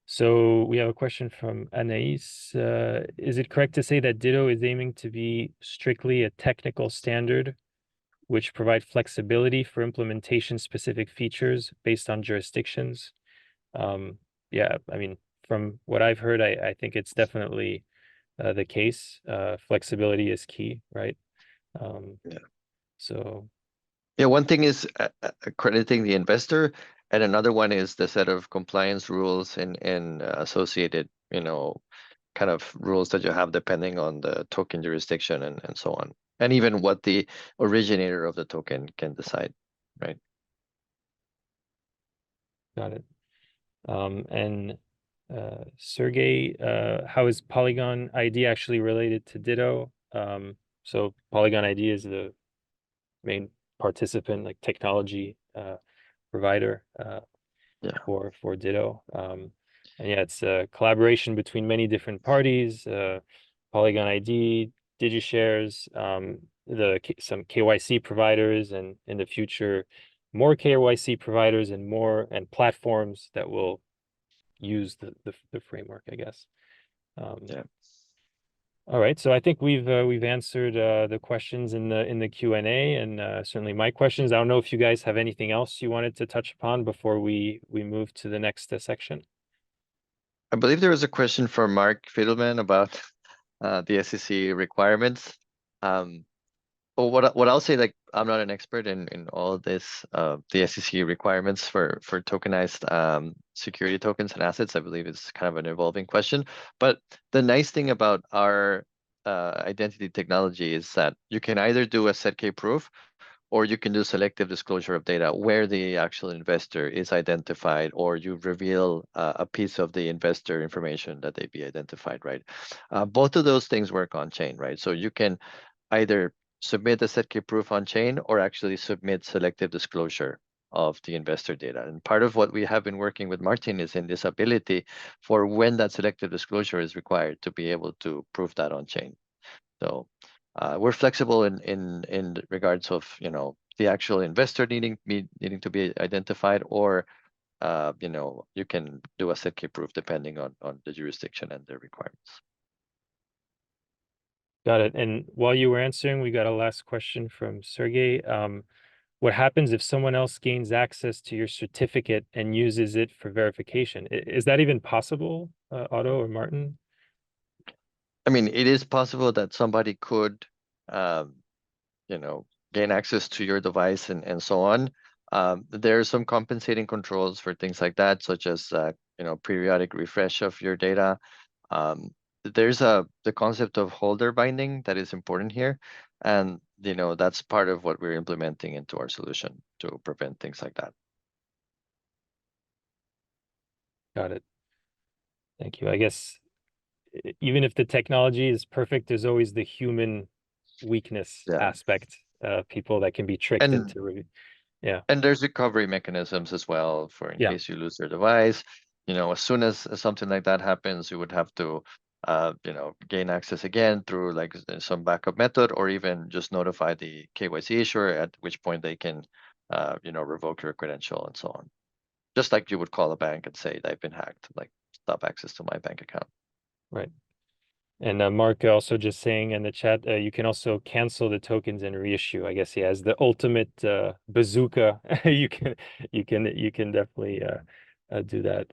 So we have a question from Anais. Is it correct to say that Ditto is aiming to be strictly a technical standard, which provide flexibility for implementation specific features based on jurisdictions? Yeah, I mean, from what I've heard, I think it's definitely the case. Flexibility is key, right? Yeah. So Yeah, one thing is accrediting the investor, and another one is the set of compliance rules and associated, kind of rules that you have depending on the token jurisdiction and so on, and even what the originator of the token can decide, right? got it. And Sergey, how is Polygon ID actually related to Ditto? So Polygon ID is the main participant, like technology provider Yeah. for Ditto. And yeah, it's a collaboration between many different parties, Polygon ID, DigiShares, some KYC providers, and in the future, more KYC providers and platforms that will use the framework, I guess. Yeah. All right, so I think we've answered the questions in the Q&A, and certainly my questions. I don't know if you guys have anything else you wanted to touch upon before we move to the next section. I believe there was a question from Mark Fidelman about the SEC requirements. Well, what I'll say, like, I'm not an expert in all of this, the SEC requirements for tokenized security tokens and assets. I believe it's kind of an evolving question. But the nice thing about our identity technology is that you can either do a ZK proof, or you can do selective disclosure of data where the actual investor is identified, or you reveal a piece of the investor information that they be identified, right? Both of those things work on chain, right? So you can either submit a ZK proof on chain or actually submit selective disclosure of the investor data. And part of what we have been working with Martin is in this ability for when that selective disclosure is required to be able to prove that on chain. So we're flexible in regards of the actual investor needing to be identified, or you can do a ZK proof depending on the jurisdiction and the requirements. Got it. And while you were answering, we got a last question from Sergey. What happens if someone else gains access to your certificate and uses it for verification? Is that even possible, Otto or Martin? I mean, it is possible that somebody could, gain access to your device and so on. There are some compensating controls for things like that, such as periodic refresh of your data. There's the concept of holder binding that is important here, and that's part of what we're implementing into our solution to prevent things like that. Got it. Thank you. I guess even if the technology is perfect, there's always the human weakness aspect. People that can be tricked into review. Yeah. And there's recovery mechanisms as well for in case you lose your device. As soon as something like that happens, you would have to gain access again through like some backup method, or even just notify the KYC issuer, at which point they can revoke your credential and so on. Just like you would call a bank and say, I've been hacked, like stop access to my bank account. Right. And Mark also just saying in the chat, you can also cancel the tokens and reissue. I guess he has the ultimate bazooka. you can definitely do that.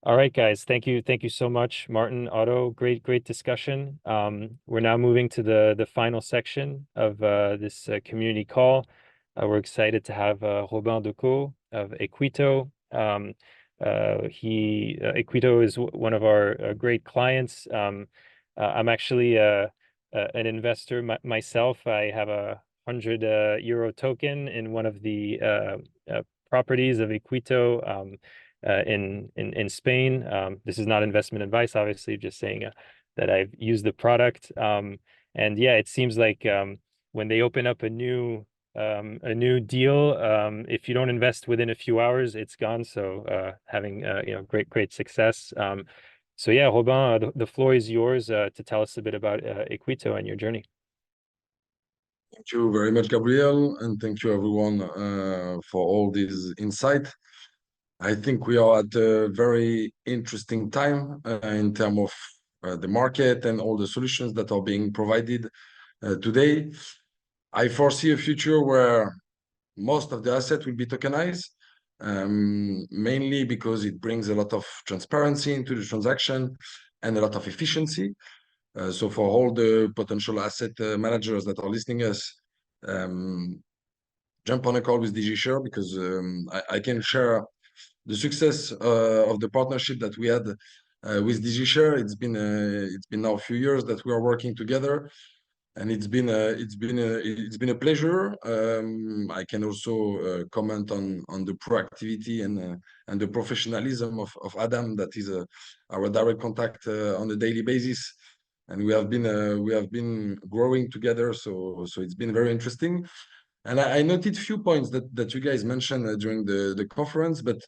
All right, guys. Thank you so much, Martin, Otto. Great discussion. We're now moving to the final section of this community call. We're excited to have Robin Decaux of Equito. Equito is one of our great clients. I'm actually an investor myself. I have a 100 euro token in one of the properties of Equito in Spain. This is not investment advice, obviously, just saying that I've used the product. And yeah, it seems like when they open up a new deal, if you don't invest within a few hours, it's gone. So having great success. So yeah, Robin, the floor is yours to tell us a bit about Equito and your journey. Thank you very much, Gabriel, and thank you everyone for all this insight. I think we are at a very interesting time in terms of the market and all the solutions that are being provided today. I foresee a future where most of the assets will be tokenized, mainly because it brings a lot of transparency into the transaction and a lot of efficiency. So for all the potential asset managers that are listening us, jump on a call with DigiShare, because I can share the success of the partnership that we had with DigiShare. It's been now a few years that we are working together, and it's been a pleasure. I can also comment on the proactivity and the professionalism of Adam, that is our direct contact on a daily basis, and we have been growing together. So it's been very interesting. And I noted a few points that you guys mentioned during the conference, but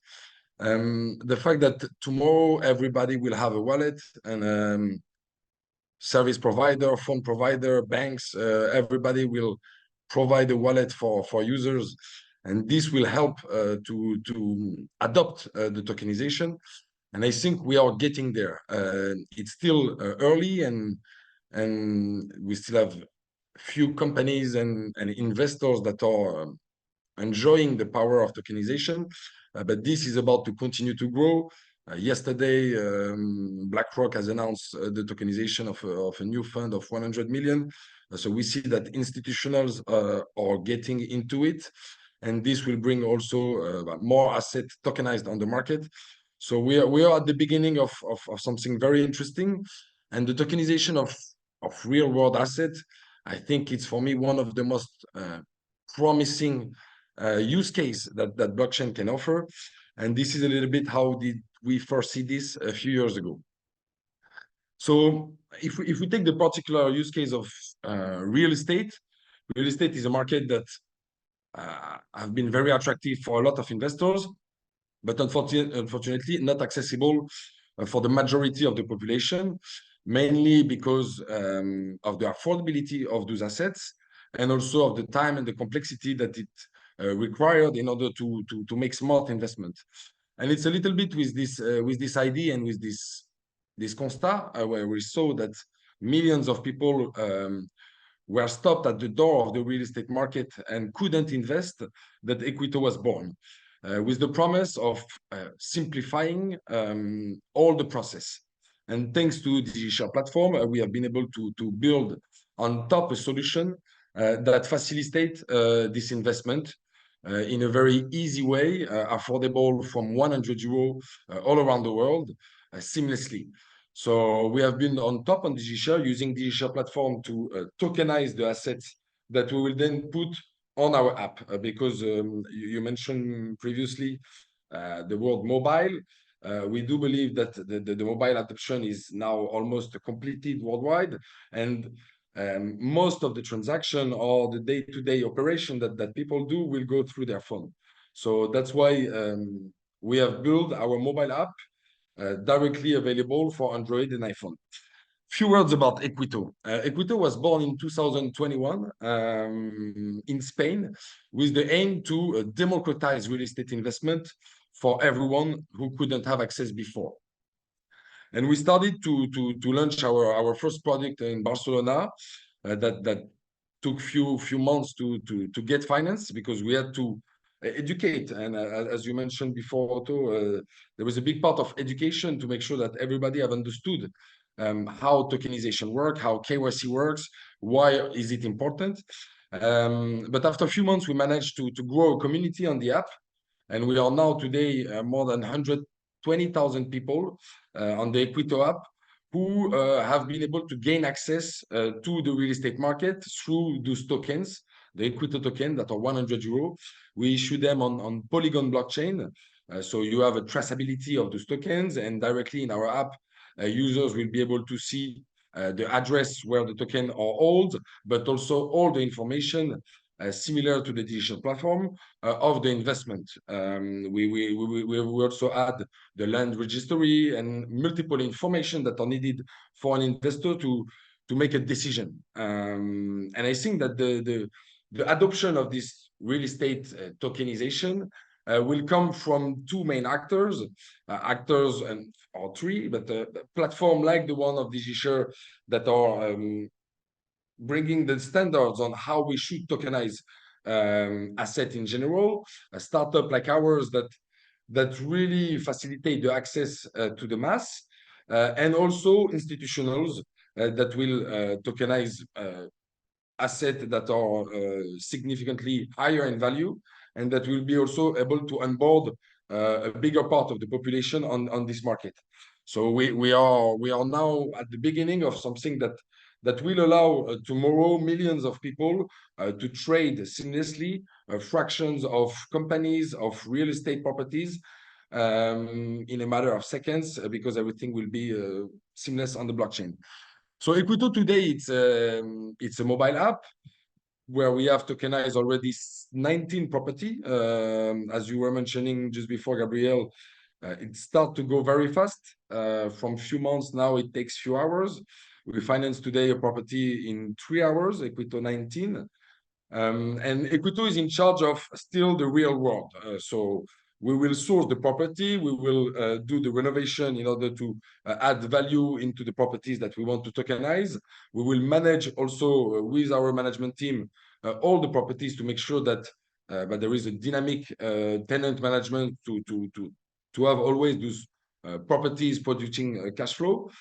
the fact that tomorrow everybody will have a wallet, and service provider, phone provider, banks, everybody will provide a wallet for users, and this will help to adopt the tokenization. And I think we are getting there. It's still early, and we still have few companies and investors that are enjoying the power of tokenization, but this is about to continue to grow. Yesterday, BlackRock has announced the tokenization of a new fund of 100 million. So we see that institutionals are getting into it, and this will bring also more assets tokenized on the market. So we are at the beginning of something very interesting, and the tokenization of real world assets, I think it's, for me, one of the most promising use case that blockchain can offer. And this is a little bit how did we foresee this a few years ago. So if we take the particular use case of real estate is a market that have been very attractive for a lot of investors, but unfortunately not accessible for the majority of the population, mainly because of the affordability of those assets, and also of the time and the complexity that it required in order to make smart investment. And it's a little bit with this idea and with this constat where we saw that millions of people were stopped at the door of the real estate market and couldn't invest, that Equito was born, with the promise of simplifying all the process. And thanks to the DigiShare platform, we have been able to build on top a solution that facilitates this investment in a very easy way, affordable from 100 euro all around the world, seamlessly. So we have been on top on DigiShare, using DigiShare platform to tokenize the assets that we will then put on our app, because you mentioned previously the word mobile. We do believe that the mobile adoption is now almost completed worldwide, and most of the transaction or the day-to-day operation that people do will go through their phone. So that's why we have built our mobile app directly available for Android and iPhone. Few words about Equito. Equito was born in 2021 in Spain, with the aim to democratize real estate investment for everyone who couldn't have access before. And we started to launch our first product in Barcelona. That took few months to get finance, because we had to educate. And as you mentioned before, Otto, there was a big part of education to make sure that everybody have understood how tokenization works, how KYC works, why is it important. But after a few months, we managed to grow a community on the app, and we are now today more than 120,000 people on the Equito app, who have been able to gain access to the real estate market through those tokens, the Equito token that are 100 euro. We issue them on Polygon blockchain. So you have a traceability of those tokens, and directly in our app, users will be able to see the address where the token are held, but also all the information similar to the digital platform of the investment. We also add the land registry and multiple information that are needed for an investor to make a decision. And I think that the adoption of this real estate tokenization will come from two main actors, or three, but a platform like the one of DigiShare that are bringing the standards on how we should tokenize asset in general. A startup like ours that really facilitate the access to the mass, and also institutionals that will tokenize assets that are significantly higher in value, and that will be also able to onboard a bigger part of the population on this market. So we are now at the beginning of something that will allow tomorrow millions of people to trade seamlessly fractions of companies, of real estate properties, in a matter of seconds, because everything will be seamless on the blockchain. So Equito today, it's a mobile app where we have tokenized already 19 property. As you were mentioning just before, Gabriel, it starts to go very fast. From few months now, it takes few hours. We finance today a property in 3 hours, Equito 19. And Equito is in charge of still the real world. So we will source the property, we will do the renovation in order to add value into the properties that we want to tokenize. We will manage also with our management team all the properties to make sure that there is a dynamic tenant management to have always those properties producing cash flow.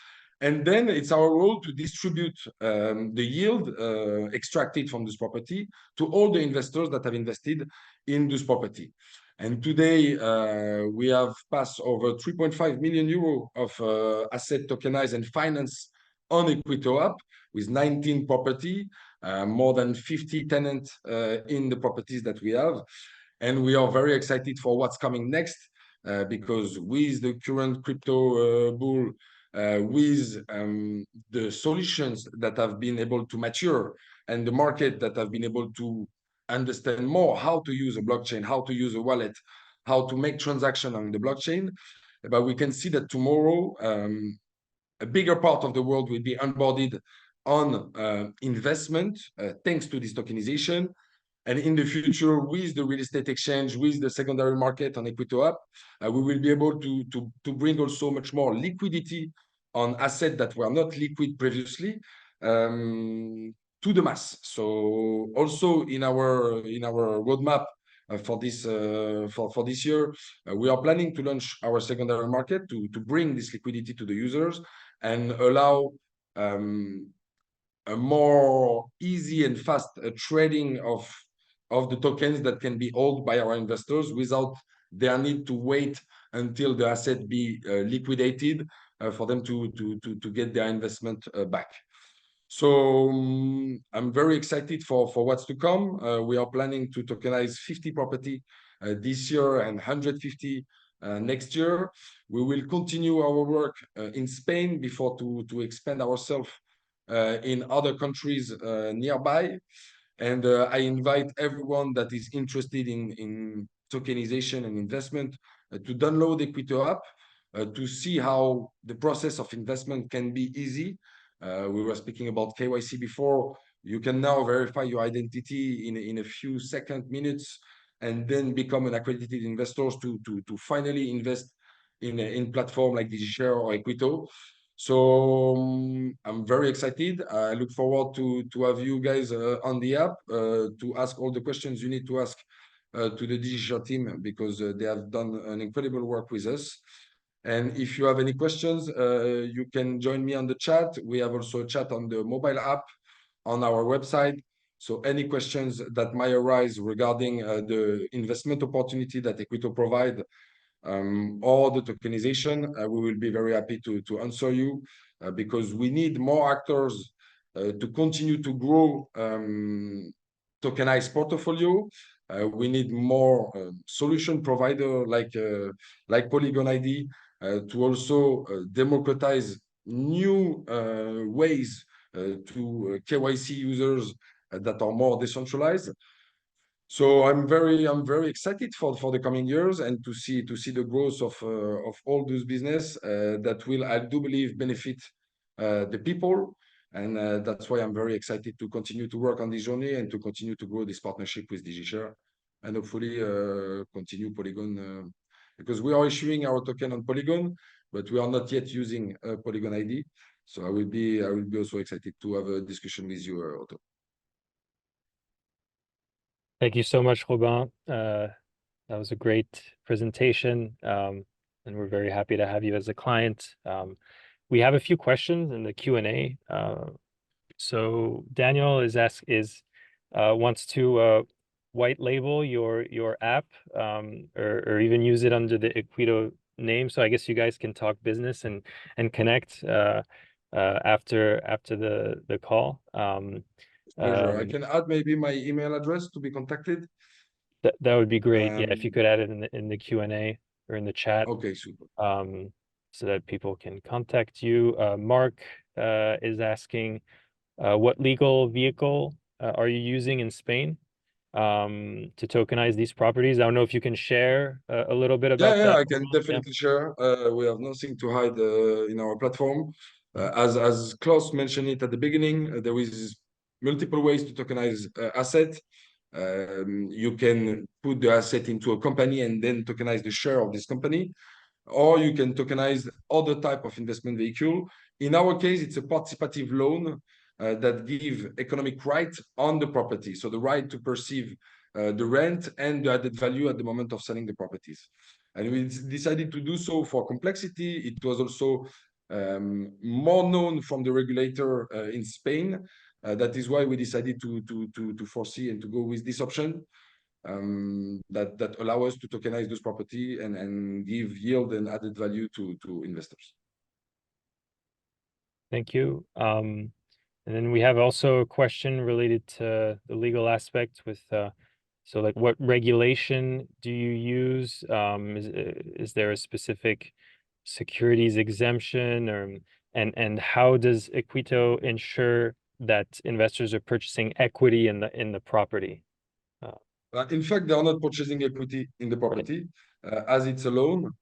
And then it's our role to distribute the yield extracted from this property to all the investors that have invested in this property. And today we have passed over 3.5 million euro of asset tokenized and finance on Equito app with 19 property, more than 50 tenants in the properties that we have. And we are very excited for what's coming next, because with the current crypto bull, with the solutions that have been able to mature and the market that have been able to understand more how to use a blockchain, how to use a wallet, how to make transaction on the blockchain. But we can see that tomorrow, a bigger part of the world will be onboarded on investment thanks to this tokenization. And in the future, with the real estate exchange, with the secondary market on Equito app, we will be able to bring also much more liquidity on assets that were not liquid previously to the mass. So also in our roadmap for this year, we are planning to launch our secondary market to bring this liquidity to the users and allow a more easy and fast trading of the tokens that can be held by our investors without their need to wait until the asset be liquidated for them to get their investment back. So I'm very excited for what's to come. We are planning to tokenize 50 property this year and 150 next year. We will continue our work in Spain before to expand ourselves in other countries nearby. And I invite everyone that is interested in tokenization and investment to download the Equito app to see how the process of investment can be easy. We were speaking about KYC before. You can now verify your identity in a few seconds, minutes, and then become an accredited investor to finally invest in platform like DigiShares or Equito. So I'm very excited. I look forward to have you guys on the app to ask all the questions you need to ask to the DigiShares team, because they have done an incredible work with us. And if you have any questions, you can join me on the chat. We have also a chat on the mobile app on our website. So any questions that might arise regarding the investment opportunity that Equito provide, or the tokenization, we will be very happy to answer you, because we need more actors to continue to grow tokenized portfolio. We need more solution provider like Polygon ID to also democratize new ways to KYC users that are more decentralized. So I'm very excited for the coming years and to see the growth of all those business that will, I do believe, benefit the people. And that's why I'm very excited to continue to work on this journey and to continue to grow this partnership with DigiShares and hopefully continue Polygon, because we are issuing our token on Polygon, but we are not yet using Polygon ID. So I will be also excited to have a discussion with you, Otto. Thank you so much, Robin. That was a great presentation, and we're very happy to have you as a client. we have a few questions in the Q&A. So Daniel wants to white label your app, or even use it under the Equito name. So I guess you guys can talk business and connect after the call. Pleasure. I can add maybe my email address to be contacted. That would be great. Yeah, if you could add it in the Q&A or in the chat. Okay, super. So that people can contact you. Mark is asking, what legal vehicle are you using in Spain to tokenize these properties? I don't know if you can share a little bit about that. I can definitely share. We have nothing to hide in our platform. As Claus mentioned it at the beginning, there is multiple ways to tokenize asset. You can put the asset into a company and then tokenize the share of this company, or you can tokenize other type of investment vehicle. In our case, it's a participative loan that give economic right on the property. So the right to perceive the rent and the added value at the moment of selling the properties. And we decided to do so for complexity. It was also more known from the regulator in Spain. That is why we decided to foresee and to go with this option. That allow us to tokenize this property and give yield and added value to investors. Thank you. And then we have also a question related to the legal aspect with so like what regulation do you use? Is there a specific securities exemption, or and how does Equito ensure that investors are purchasing equity in the property? In fact, they are not purchasing equity in the property as it's a loan.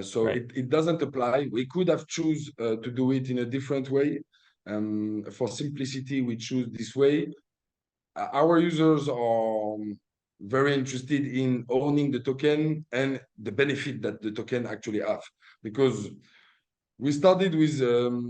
So it doesn't apply. We could have choose to do it in a different way. For simplicity, we choose this way. Our users are very interested in owning the token and the benefit that the token actually have. Because we started with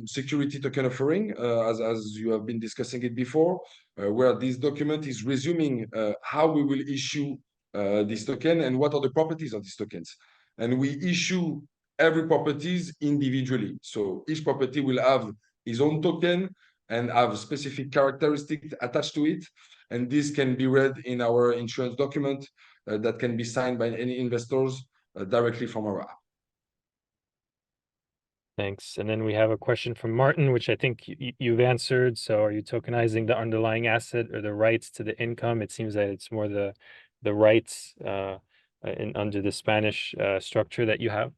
security token offering, as you have been discussing it before, where this document is resuming how we will issue this token and what are the properties of these tokens. And we issue every properties individually. So each property will have its own token and have specific characteristics attached to it. And this can be read in our insurance document that can be signed by any investors directly from our app. Thanks. And then we have a question from Martin, which I think you've answered. So are you tokenizing the underlying asset or the rights to the income? It seems that it's more the rights under the Spanish structure that you have.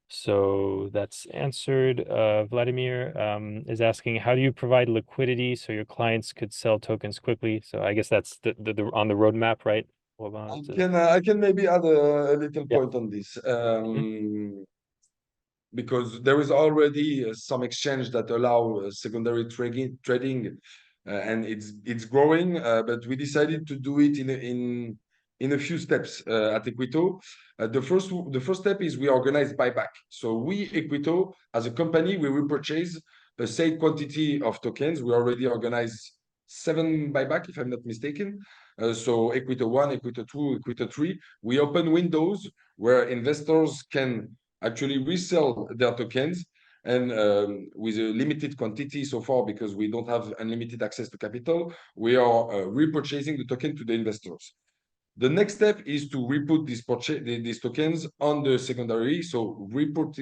So that's answered. Vladimir is asking, how do you provide liquidity so your clients could sell tokens quickly? So I guess that's the on the roadmap, right? I can maybe add a little point on this. Because there is already some exchange that allow secondary trading, and it's growing. But we decided to do it in a few steps at Equito. The first step is we organize buyback. So we Equito as a company, we repurchase a safe quantity of tokens. We already organize 7 buyback, if I'm not mistaken. So Equito 1, Equito 2, Equito 3. We open windows where investors can actually resell their tokens, and with a limited quantity so far, because we don't have unlimited access to capital, we are repurchasing the token to the investors. The next step is to reput these tokens on the secondary, so we put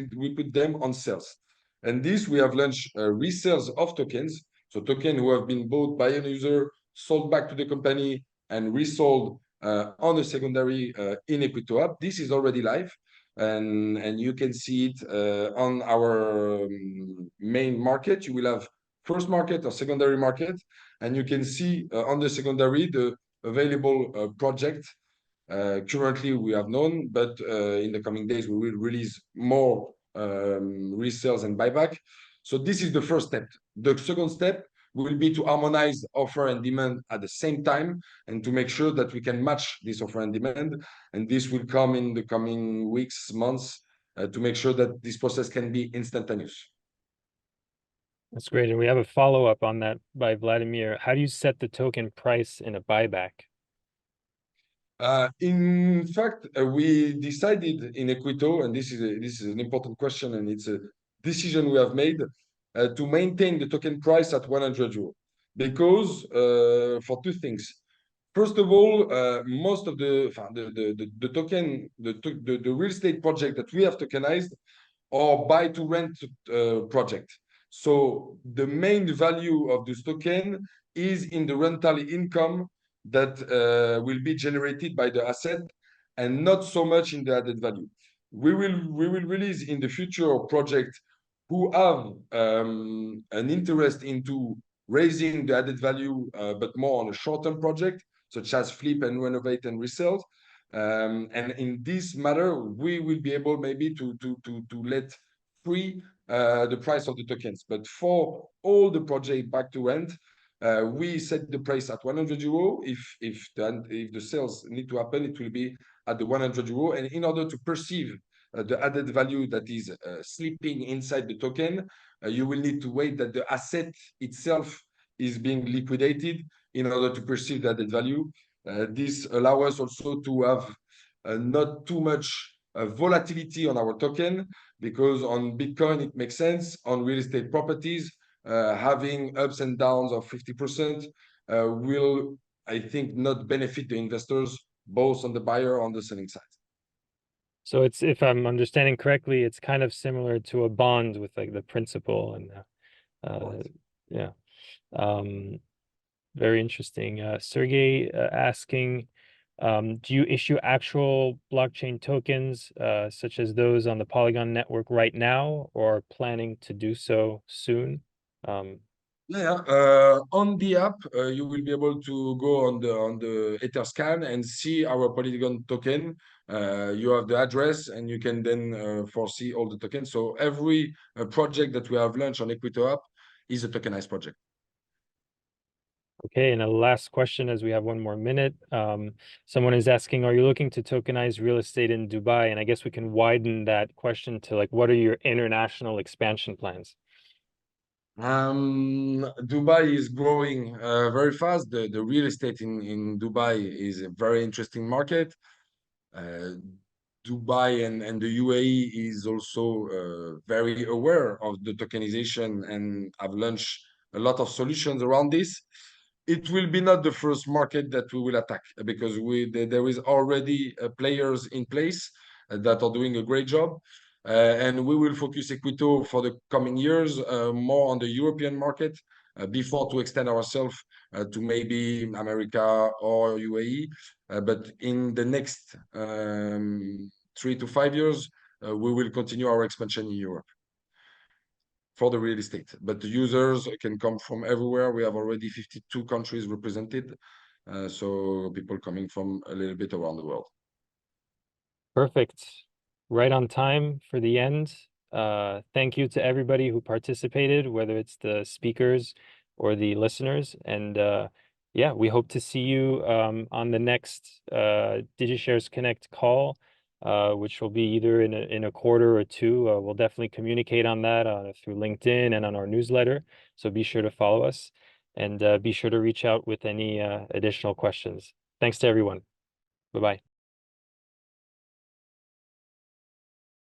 them on sales. And this we have launched resales of tokens, so tokens who have been bought by a user, sold back to the company, and resold on the secondary in Equito app. This is already live. And you can see it on our main market. You will have first market or secondary market, and you can see on the secondary the available project. Currently we have none, but in the coming days we will release more resales and buyback. So this is the first step. The second step will be to harmonize offer and demand at the same time, and to make sure that we can match this offer and demand. And this will come in the coming weeks, months, to make sure that this process can be instantaneous. That's great. And we have a follow-up on that by Vladimir. How do you set the token price in a buyback? In fact, we decided in Equito, and this is an important question, and it's decision we have made to maintain the token price at 100 euros. Because for two things. First of all, most of the token, the real estate project that we have tokenized are buy to rent project. So the main value of this token is in the rental income that will be generated by the asset, and not so much in the added value. We will release in the future a project who have an interest into raising the added value, but more on a short-term project, such as flip and renovate and resell. And in this matter, we will be able maybe to let free the price of the tokens. But for all the project back to rent, we set the price at 100 euro. If the sales need to happen, it will be at the 100 euro. And in order to perceive the added value that is sleeping inside the token, you will need to wait that the asset itself is being liquidated in order to perceive the added value. This allows us also to have not too much volatility on our token, because on Bitcoin it makes sense. On real estate properties, having ups and downs of 50% will, I think, not benefit the investors, both on the buyer or on the selling side. So it's, if I'm understanding correctly, it's kind of similar to a bond with like the principal and yeah. Very interesting. Sergey asking, do you issue actual blockchain tokens such as those on the Polygon network right now, or planning to do so soon? On the app, you will be able to go on the Etherscan and see our Polygon token. You have the address, and you can then foresee all the tokens. So every project that we have launched on Equito app is a tokenized project. Okay, and a last question, as we have one more minute. Someone is asking, are you looking to tokenize real estate in Dubai? And I guess we can widen that question to like, what are your international expansion plans? Dubai is growing very fast. The real estate in Dubai is a very interesting market. Dubai and the UAE is also very aware of the tokenization and have launched a lot of solutions around this. It will be not the first market that we will attack, because there is already players in place that are doing a great job. And we will focus Equito for the coming years more on the European market before to extend ourselves to maybe America or UAE. But in the next 3 to 5 years, we will continue our expansion in Europe for the real estate. But the users can come from everywhere. We have already 52 countries represented. So people coming from a little bit around the world. Perfect. Right on time for the end. Thank you to everybody who participated, whether it's the speakers or the listeners. And yeah, we hope to see you on the next DigiShares Connect call, which will be either in a quarter or two. We'll definitely communicate on that through LinkedIn and on our newsletter. So be sure to follow us, and be sure to reach out with any additional questions. Thanks to everyone. Bye-bye.